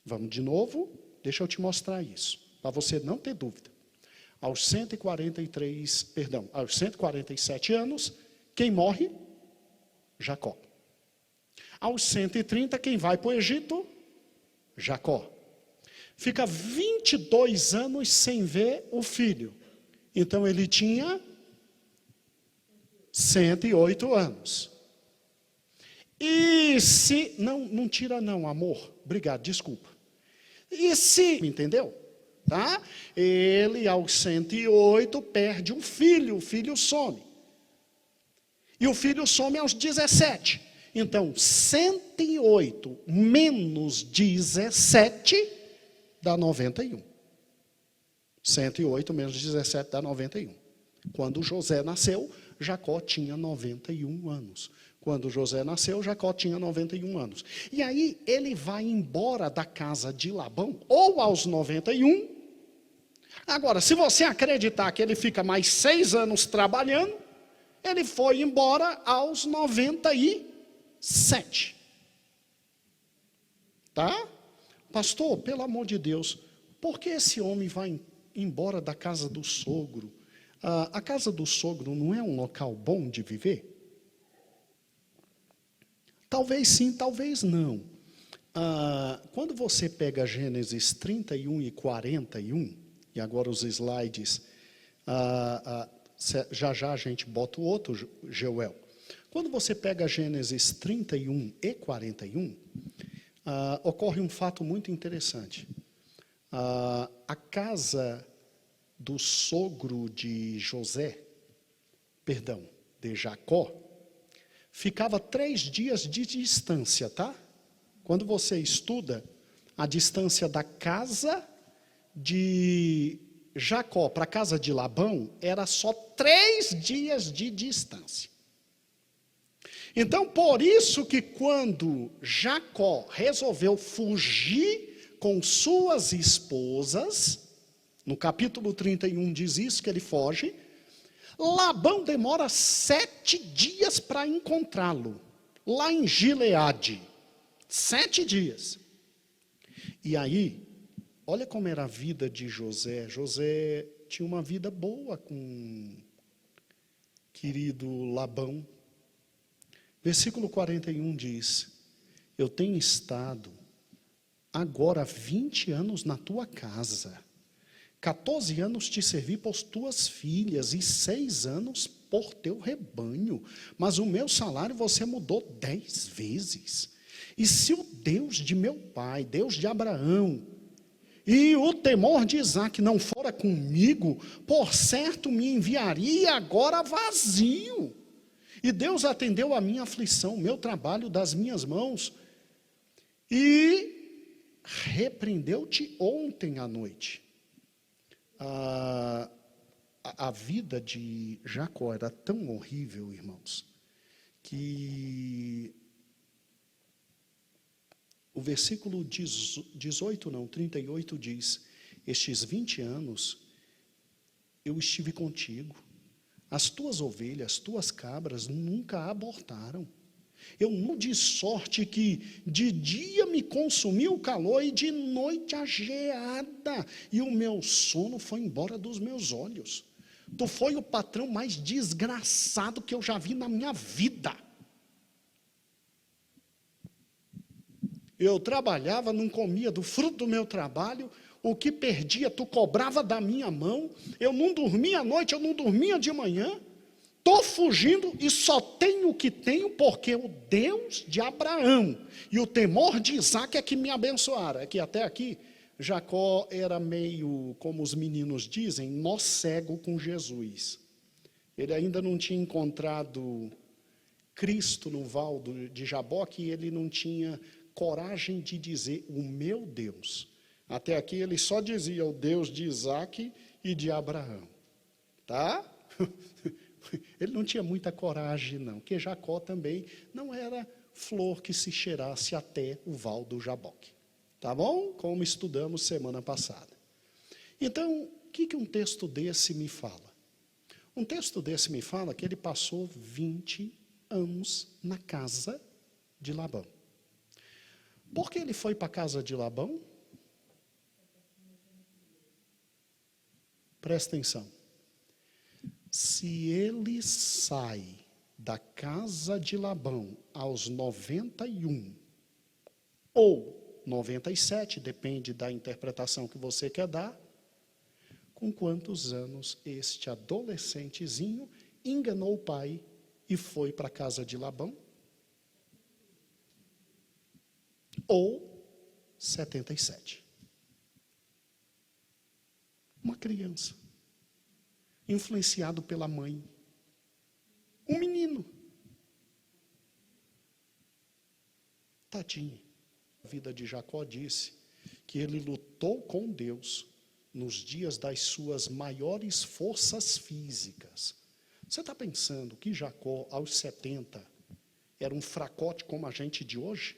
Vamos de novo? Deixa eu te mostrar isso, para você não ter dúvida. Aos 147 anos, quem morre? Jacó. Aos 130, quem vai para o Egito? Jacó. Fica 22 anos sem ver o filho. Então ele tinha 108 anos. E se... Não tira não, amor. Obrigado, desculpa. E se... Entendeu? Tá? Ele, aos 108, perde um filho. O filho some. E o filho some aos 17. Então, 108 menos 17 dá 91. 108 menos 17 dá 91. Quando José nasceu, Jacó tinha 91 anos. Quando José nasceu, Jacó tinha 91 anos. E aí ele vai embora da casa de Labão, ou aos 91. Agora, se você acreditar que ele fica mais 6 anos trabalhando, ele foi embora aos 97. Tá? Pastor, pelo amor de Deus, por que esse homem vai embora da casa do sogro? A casa do sogro não é um local bom de viver? Talvez sim, talvez não. Quando você pega Gênesis 31 e 41, e agora os slides, já já a gente bota o outro, Joel. Quando você pega Gênesis 31 e 41, ocorre um fato muito interessante. A casa do sogro de Jacó, ficava 3 dias de distância, tá? Quando você estuda, a distância da casa de Jacó para a casa de Labão era só 3 dias de distância. Então, por isso que quando Jacó resolveu fugir com suas esposas, no capítulo 31 diz isso, que ele foge, Labão demora 7 dias para encontrá-lo, lá em Gileade. 7 dias. E aí, olha como era a vida de José. José tinha uma vida boa com querido Labão. Versículo 41 diz: eu tenho estado agora 20 anos na tua casa, 14 anos te servi por tuas filhas e 6 anos por teu rebanho, mas o meu salário você mudou 10 vezes. E se o Deus de meu pai, Deus de Abraão, e o temor de Isaque não fora comigo, por certo me enviaria agora vazio. E Deus atendeu a minha aflição, o meu trabalho das minhas mãos, e repreendeu-te ontem à noite. A vida de Jacó era tão horrível, irmãos, que o versículo 38 diz: estes 20 anos eu estive contigo, as tuas ovelhas, as tuas cabras nunca abortaram. Eu não de sorte que de dia me consumiu o calor e de noite a geada, e o meu sono foi embora dos meus olhos. Tu foi o patrão mais desgraçado que eu já vi na minha vida. Eu trabalhava, não comia do fruto do meu trabalho, o que perdia tu cobrava da minha mão, eu não dormia à noite, eu não dormia de manhã, estou fugindo e só tenho o que tenho porque o Deus de Abraão e o temor de Isaque é que me abençoaram. É que até aqui, Jacó era meio, como os meninos dizem, nó cego com Jesus. Ele ainda não tinha encontrado Cristo no val de Jaboque e ele não tinha coragem de dizer o meu Deus. Até aqui ele só dizia o Deus de Isaque e de Abraão. Tá? Ele não tinha muita coragem, não, porque Jacó também não era flor que se cheirasse até o val do Jaboque. Tá bom? Como estudamos semana passada. Então, o que um texto desse me fala? Um texto desse me fala que ele passou 20 anos na casa de Labão. Por que ele foi para a casa de Labão? Presta atenção. Se ele sai da casa de Labão aos 91 ou 97, depende da interpretação que você quer dar, com quantos anos este adolescentezinho enganou o pai e foi para a casa de Labão? Ou 77. Uma criança, influenciado pela mãe. Um menino. Tadinho. A vida de Jacó disse que ele lutou com Deus nos dias das suas maiores forças físicas. Você está pensando que Jacó, aos 70, Era um fracote como a gente de hoje.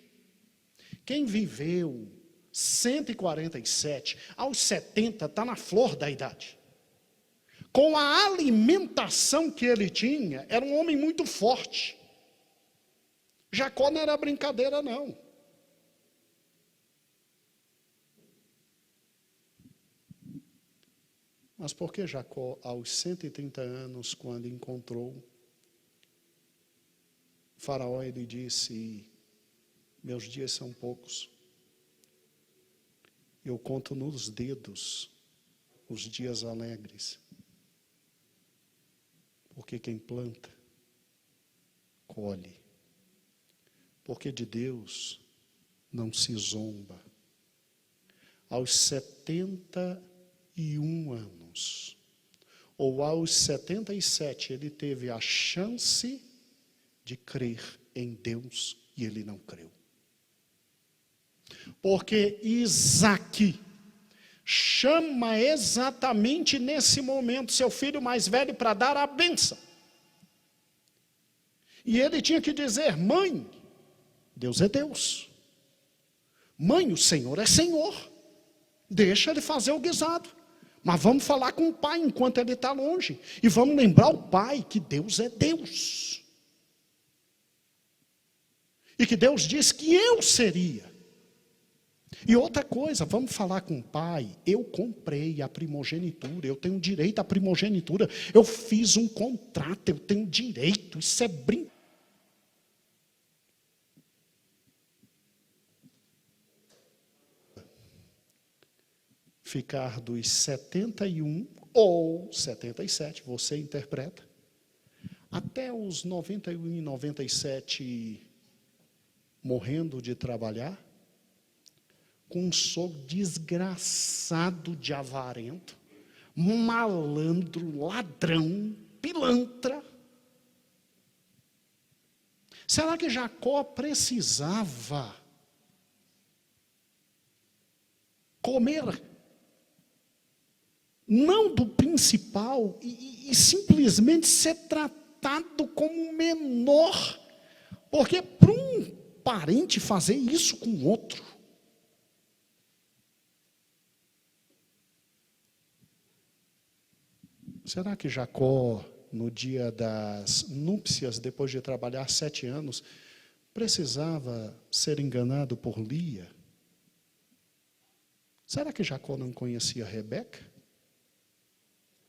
Quem viveu 147, aos 70, está na flor da idade. Com a alimentação que ele tinha, era um homem muito forte. Jacó não era brincadeira, não. Mas por que Jacó, aos 130 anos, quando encontrou Faraó, ele disse: meus dias são poucos. Eu conto nos dedos os dias alegres. Porque quem planta, colhe. Porque de Deus não se zomba. Aos 71 anos, ou aos 77, ele teve a chance de crer em Deus e ele não creu. Porque Isaque chama exatamente nesse momento seu filho mais velho para dar a bênção. E ele tinha que dizer: mãe, Deus é Deus. Mãe, o Senhor é Senhor. Deixa ele fazer o guisado. Mas vamos falar com o pai enquanto ele está longe. E vamos lembrar o pai que Deus é Deus. E que Deus disse que eu seria. E outra coisa, vamos falar com o pai. Eu comprei a primogenitura, eu tenho direito à primogenitura. Eu fiz um contrato, eu tenho direito. Isso é brincadeira. Ficar dos 71 ou 77, você interpreta, até os 91 e 97, morrendo de trabalhar, com um sogro desgraçado de avarento, malandro, ladrão, pilantra. Será que Jacó precisava comer não do principal e simplesmente ser tratado como menor? Porque para um parente fazer isso com outro, será que Jacó, no dia das núpcias, depois de trabalhar 7 anos, precisava ser enganado por Lia? Será que Jacó não conhecia Rebeca?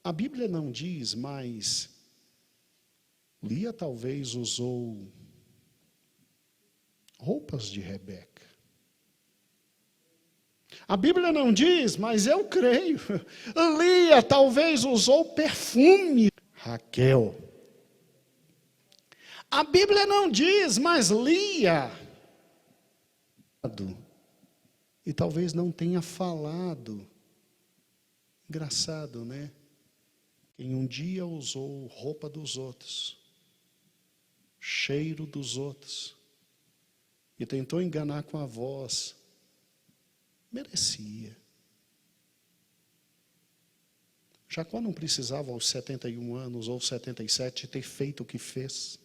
A Bíblia não diz, mas Lia talvez usou roupas de Rebeca. A Bíblia não diz, mas eu creio. Lia talvez usou perfume. Raquel. A Bíblia não diz, mas Lia. E talvez não tenha falado. Engraçado, né? Quem um dia usou roupa dos outros, cheiro dos outros, e tentou enganar com a voz, merecia. Jacó não precisava aos 71 anos ou 77 ter feito o que fez.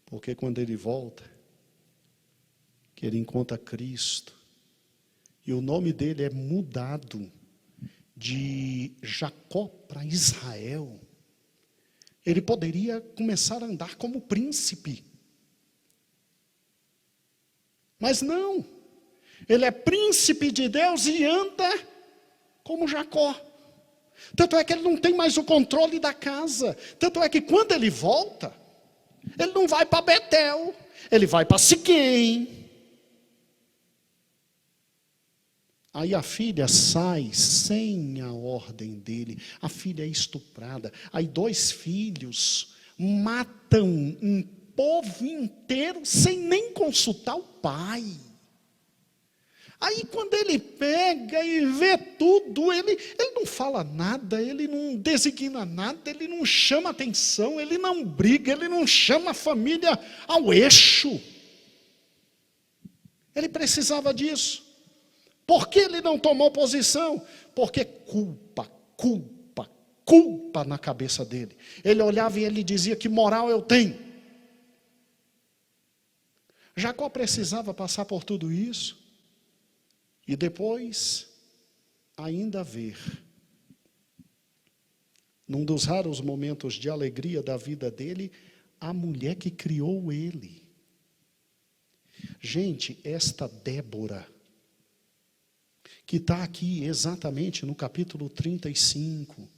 Porque quando ele volta, que ele encontra Cristo, e o nome dele é mudado de Jacó para Israel, ele poderia começar a andar como príncipe. Mas não, ele é príncipe de Deus e anda como Jacó. Tanto é que ele não tem mais o controle da casa. Tanto é que quando ele volta, ele não vai para Betel, ele vai para Siquém. Aí a filha sai sem a ordem dele, a filha é estuprada. Aí 2 filhos matam um povo inteiro sem nem consultar o pai. Aí quando ele pega e vê tudo, ele não fala nada, ele não designa nada, ele não chama atenção, ele não briga, ele não chama a família ao eixo. Ele precisava disso. Por que ele não tomou posição? Porque culpa, culpa, culpa na cabeça dele. Ele olhava e ele dizia: que moral eu tenho? Jacó precisava passar por tudo isso e depois ainda ver, num dos raros momentos de alegria da vida dele, a mulher que criou ele. Gente, esta Débora, que está aqui exatamente no capítulo 35,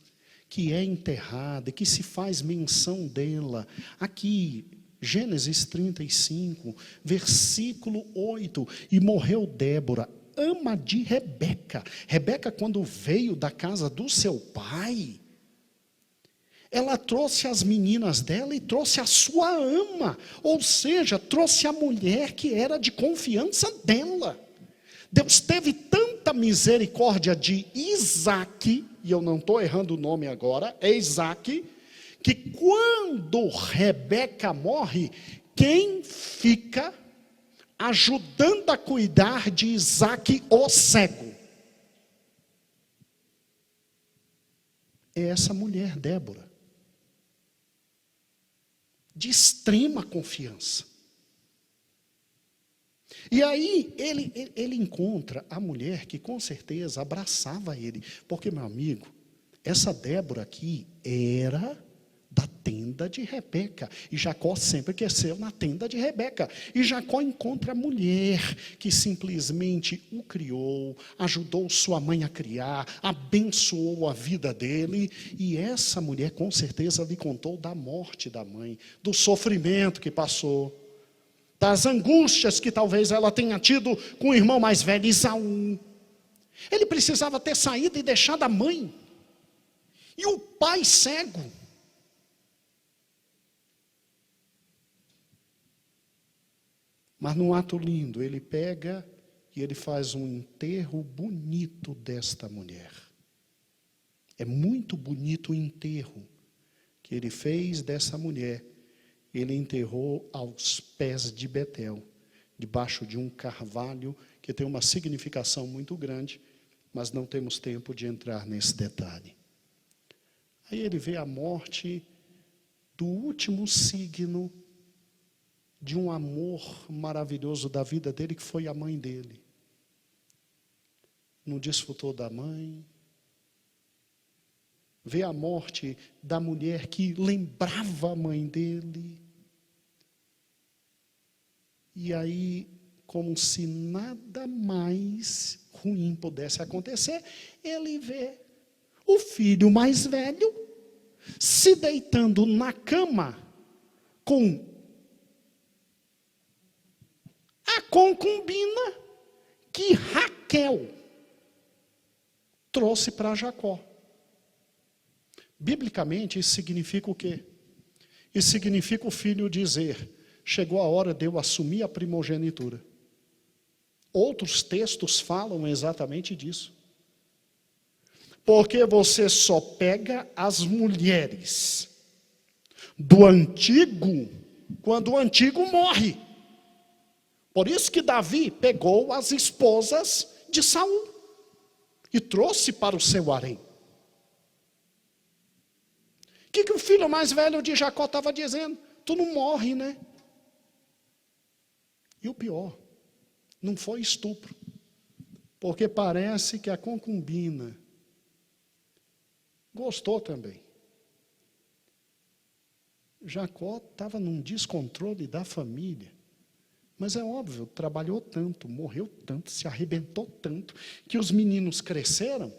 que é enterrada, que se faz menção dela, aqui, Gênesis 35, versículo 8, e morreu Débora, ama de Rebeca. Rebeca, quando veio da casa do seu pai, ela trouxe as meninas dela e trouxe a sua ama, ou seja, trouxe a mulher que era de confiança dela. Deus teve tanta misericórdia de Isaque, e eu não estou errando o nome agora, é Isaque, que quando Rebeca morre, quem fica ajudando a cuidar de Isaque, o cego? É essa mulher, Débora, de extrema confiança. E aí ele encontra a mulher que com certeza abraçava ele, porque, meu amigo, essa Débora aqui era da tenda de Rebeca, e Jacó sempre cresceu na tenda de Rebeca, e Jacó encontra a mulher que simplesmente o criou, ajudou sua mãe a criar, abençoou a vida dele, e essa mulher com certeza lhe contou da morte da mãe, do sofrimento que passou, das angústias que talvez ela tenha tido com o irmão mais velho, Esaú. Ele precisava ter saído e deixado a mãe, e o pai cego. Mas num ato lindo, ele pega e ele faz um enterro bonito desta mulher. É muito bonito o enterro que ele fez dessa mulher. Ele enterrou aos pés de Betel, debaixo de um carvalho que tem uma significação muito grande, mas não temos tempo de entrar nesse detalhe. Aí ele vê a morte do último signo de um amor maravilhoso da vida dele, que foi a mãe dele. Não desfrutou da mãe. Vê a morte da mulher que lembrava a mãe dele. E aí, como se nada mais ruim pudesse acontecer, ele vê o filho mais velho se deitando na cama com a concubina que Raquel trouxe para Jacó. Biblicamente, isso significa o quê? Isso significa o filho dizer: chegou a hora de eu assumir a primogenitura. Outros textos falam exatamente disso. Porque você só pega as mulheres do antigo quando o antigo morre. Por isso que Davi pegou as esposas de Saul e trouxe para o seu harém. O que o filho mais velho de Jacó estava dizendo? Tu não morre, né? E o pior, não foi estupro, porque parece que a concubina gostou também. Jacó estava num descontrole da família. Mas é óbvio, trabalhou tanto, morreu tanto, se arrebentou tanto, que os meninos cresceram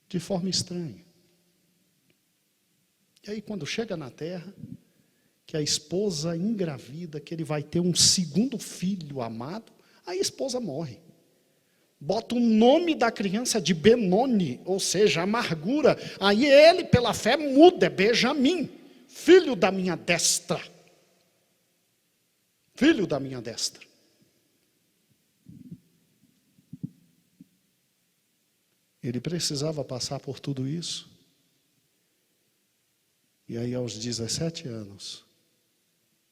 de forma estranha. E aí, quando chega na terra, que a esposa engravida, que ele vai ter um segundo filho amado, aí a esposa morre. Bota o nome da criança de Benoni, ou seja, amargura. Aí ele, pela fé, muda, é Benjamim. Filho da minha destra. Filho da minha destra. Ele precisava passar por tudo isso. E aí, aos 17 anos,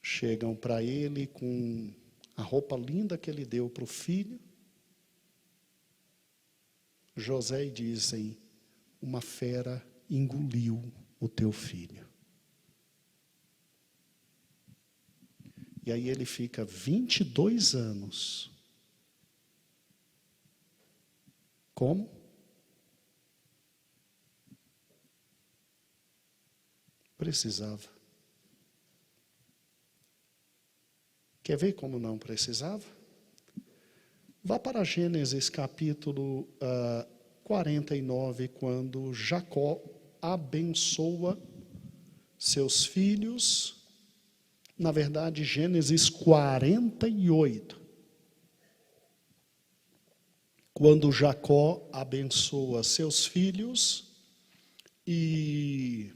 chegam para ele com a roupa linda que ele deu para o filho, José e dizem: uma fera engoliu o teu filho. E aí ele fica 22 anos. Como? Precisava. Quer ver como não precisava? Vá para Gênesis capítulo 49, quando Jacó abençoa seus filhos. Na verdade, Gênesis 48. Quando Jacó abençoa seus filhos e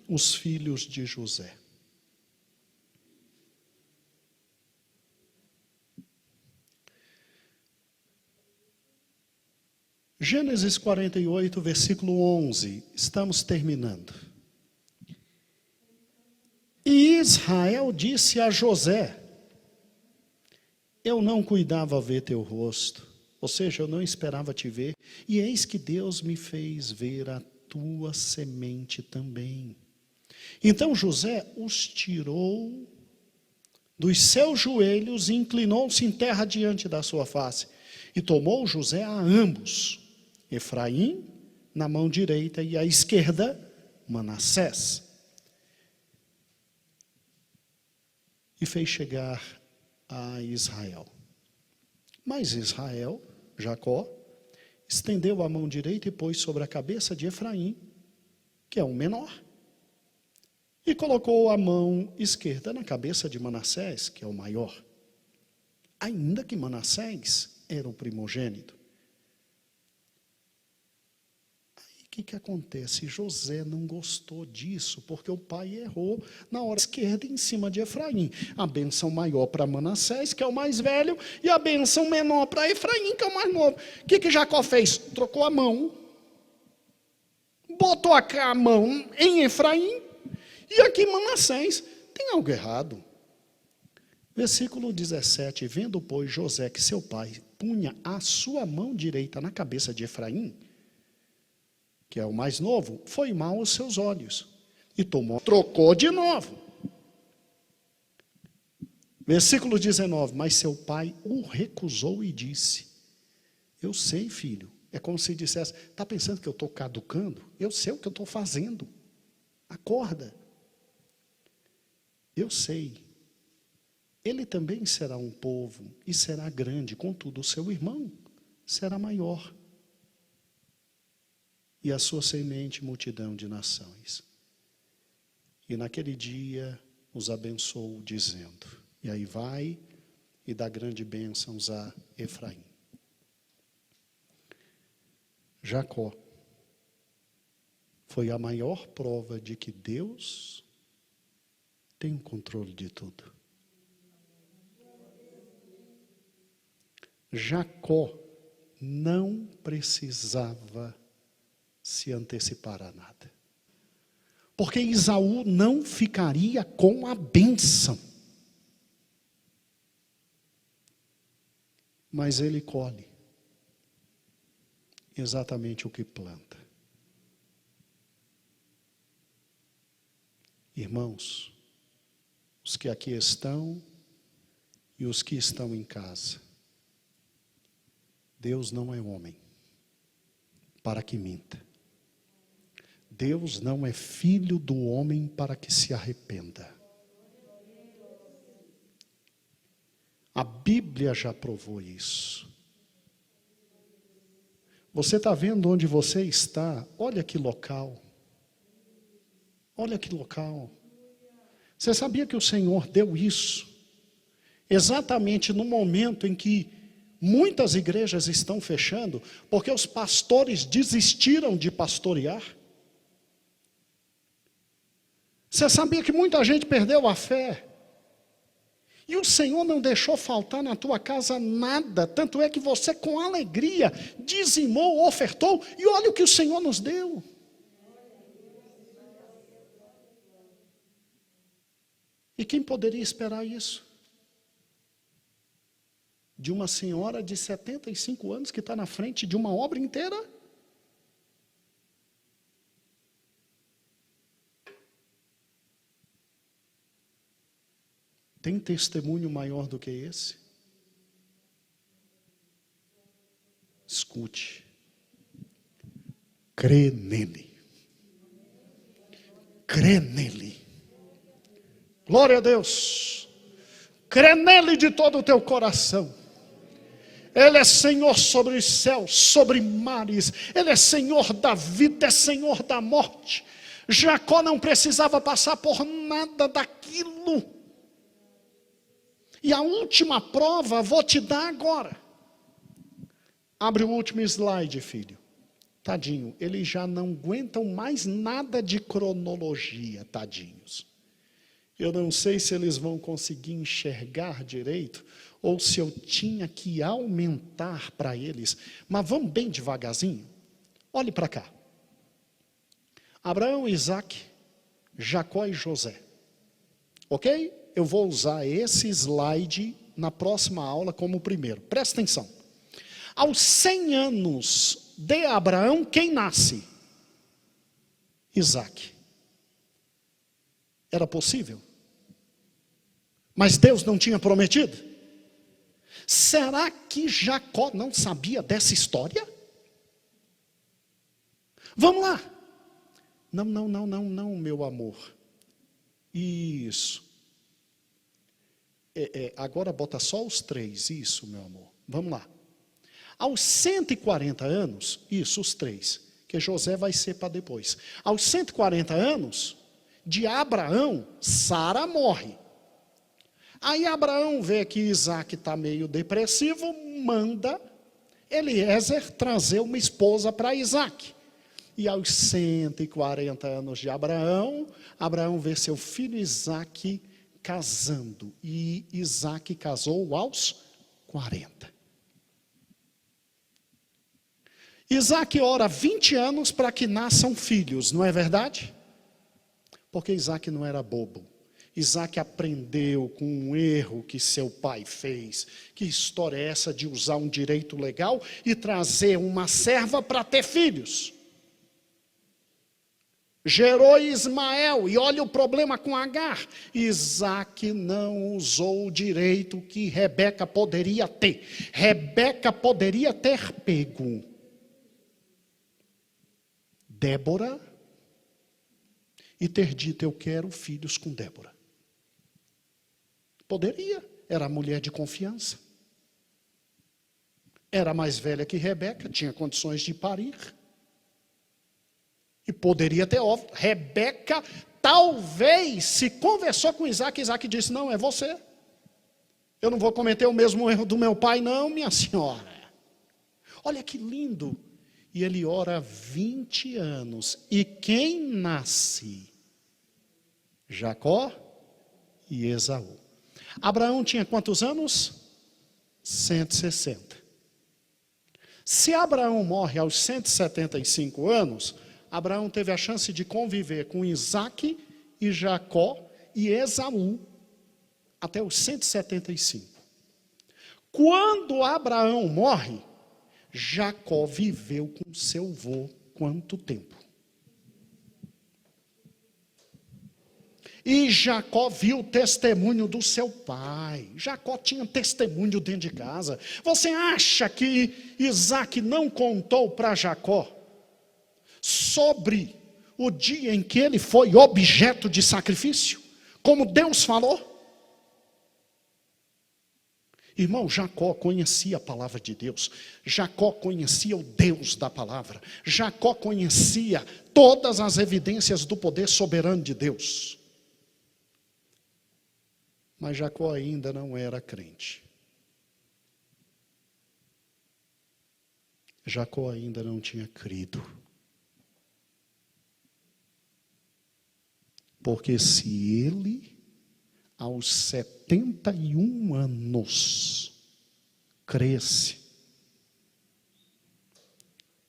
os filhos de José. Gênesis 48, versículo 11. Estamos terminando. E Israel disse a José: eu não cuidava ver teu rosto, ou seja, eu não esperava te ver, e eis que Deus me fez ver a tua semente também. Então José os tirou dos seus joelhos e inclinou-se em terra diante da sua face. E tomou José a ambos, Efraim na mão direita e à esquerda Manassés. E fez chegar a Israel. Mas Israel, Jacó, estendeu a mão direita e pôs sobre a cabeça de Efraim, que é o menor, e colocou a mão esquerda na cabeça de Manassés, que é o maior, ainda que Manassés era o primogênito. Aí o que acontece? José não gostou disso, porque o pai errou na hora esquerda em cima de Efraim. A bênção maior para Manassés, que é o mais velho, e a bênção menor para Efraim, que é o mais novo. O que Jacó fez? Trocou a mão, botou a mão em Efraim, e aqui Manassés. Tem algo errado. Versículo 17. Vendo, pois, José que seu pai punha a sua mão direita na cabeça de Efraim, que é o mais novo, foi mal aos seus olhos. E trocou de novo. Versículo 19. Mas seu pai o recusou e disse: eu sei, filho. É como se dissesse: está pensando que eu estou caducando? Eu sei o que eu estou fazendo. Acorda. Eu sei. Ele também será um povo e será grande, contudo o seu irmão será maior. E a sua semente multidão de nações. E naquele dia os abençoou, dizendo, e aí vai e dá grande bênçãos a Efraim. Jacó foi a maior prova de que Deus tem o controle de tudo. Jacó não precisava se antecipar a nada. Porque Esaú não ficaria com a bênção. Mas ele colhe exatamente o que planta. Irmãos, os que aqui estão e os que estão em casa, Deus não é homem para que minta. Deus não é filho do homem para que se arrependa. A Bíblia já provou isso. Você está vendo onde você está? Olha que local. Olha que local. Você sabia que o Senhor deu isso? Exatamente no momento em que muitas igrejas estão fechando, porque os pastores desistiram de pastorear. Você sabia que muita gente perdeu a fé? E o Senhor não deixou faltar na tua casa nada, tanto é que você com alegria dizimou, ofertou, e olha o que o Senhor nos deu. E quem poderia esperar isso? de uma senhora de 75 anos que está na frente de uma obra inteira? Tem testemunho maior do que esse? Escute. Crê nele. Crê nele. Glória a Deus. Crê nele de todo o teu coração. Ele é Senhor sobre os céus, sobre mares. Ele é Senhor da vida, é Senhor da morte. Jacó não precisava passar por nada daquilo. E a última prova vou te dar agora. Abre o último slide, filho. Tadinho, eles já não aguentam mais nada de cronologia, tadinhos. Eu não sei se eles vão conseguir enxergar direito, ou se eu tinha que aumentar para eles. Mas vamos bem devagarzinho. Olhe para cá. Abraão, Isaque, Jacó e José. Ok? Eu vou usar esse slide na próxima aula como primeiro. Presta atenção. Aos 100 anos de Abraão, quem nasce? Isaque. Era possível? Mas Deus não tinha prometido? Será que Jacó não sabia dessa história? Vamos lá. Não, meu amor. Isso. Agora bota só os 3, isso, meu amor. Vamos lá. Aos 140 anos, isso, os 3, que José vai ser para depois. Aos 140 anos, de Abraão, Sara morre. Aí Abraão vê que Isaque está meio depressivo, manda Eliezer trazer uma esposa para Isaque. E aos 140 anos de Abraão, Abraão vê seu filho Isaque casando. E Isaque casou aos 40. Isaque ora 20 anos para que nasçam filhos, não é verdade? Porque Isaque não era bobo. Isaque aprendeu com um erro que seu pai fez. Que história é essa de usar um direito legal e trazer uma serva para ter filhos? Gerou Ismael, e olha o problema com Agar. Isaque não usou o direito que Rebeca poderia ter. Rebeca poderia ter pego Débora e ter dito: eu quero filhos com Débora. Poderia, era a mulher de confiança. Era mais velha que Rebeca, tinha condições de parir. E poderia ter, óbvio. Rebeca talvez se conversou com Isaque, Isaque disse: não, é você. Eu não vou cometer o mesmo erro do meu pai, não, minha senhora. Olha que lindo. E ele ora 20 anos. E quem nasce? Jacó e Esaú. Abraão tinha quantos anos? 160. Se Abraão morre aos 175 anos, Abraão teve a chance de conviver com Isaque e Jacó e Esaú até os 175. Quando Abraão morre, Jacó viveu com seu avô quanto tempo? E Jacó viu o testemunho do seu pai. Jacó tinha testemunho dentro de casa. Você acha que Isaque não contou para Jacó sobre o dia em que ele foi objeto de sacrifício? Como Deus falou? Irmão, Jacó conhecia a palavra de Deus. Jacó conhecia o Deus da palavra. Jacó conhecia todas as evidências do poder soberano de Deus. Mas Jacó ainda não era crente. Jacó ainda não tinha crido. Porque se ele, aos 71 anos, cresce,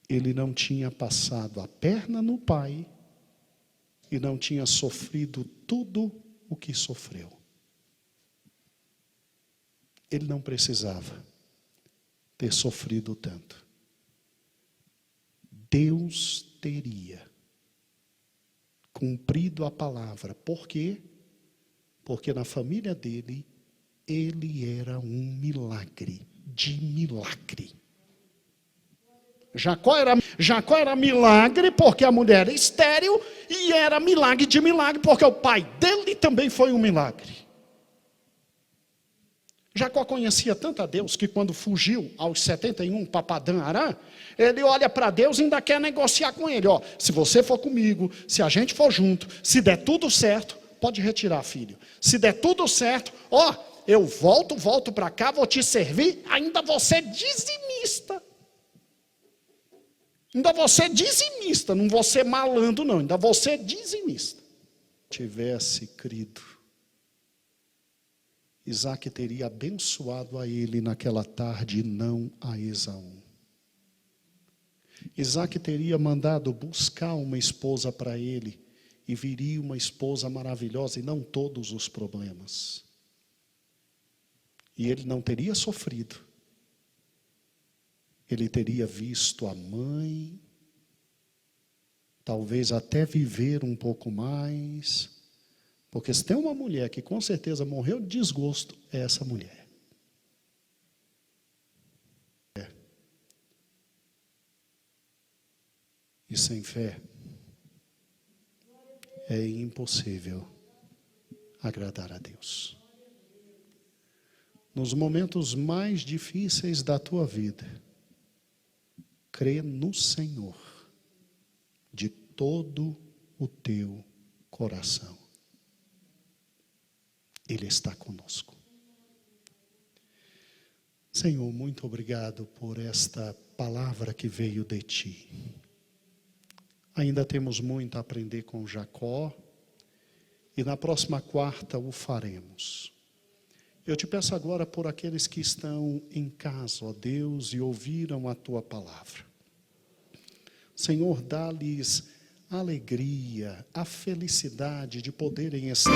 ele não tinha passado a perna no pai e não tinha sofrido tudo o que sofreu. Ele não precisava ter sofrido tanto. Deus teria cumprido a palavra. Por quê? Porque na família dele, ele era um milagre, de milagre. Jacó era milagre porque a mulher era estéril, e era milagre de milagre porque o pai dele também foi um milagre. Jacó conhecia tanto a Deus que quando fugiu aos 71 para Padã-Arã, ele olha para Deus e ainda quer negociar com ele. Ó, se você for comigo, se a gente for junto, se der tudo certo, pode retirar, filho. Se der tudo certo, ó, eu volto para cá, vou te servir, ainda você dizimista. Ainda você dizimista, não você malandro não, ainda você dizimista. Tivesse crido, Isaque teria abençoado a ele naquela tarde e não a Esaú. Isaque teria mandado buscar uma esposa para ele, e viria uma esposa maravilhosa e não todos os problemas. E ele não teria sofrido. Ele teria visto a mãe, talvez até viver um pouco mais, porque se tem uma mulher que com certeza morreu de desgosto, é essa mulher. E sem fé, é impossível agradar a Deus. Nos momentos mais difíceis da tua vida, crê no Senhor de todo o teu coração. Ele está conosco. Senhor, muito obrigado por esta palavra que veio de Ti. Ainda temos muito a aprender com Jacó, e na próxima quarta o faremos. Eu te peço agora por aqueles que estão em casa, ó Deus, e ouviram a Tua palavra. Senhor, dá-lhes a alegria, a felicidade de poderem estar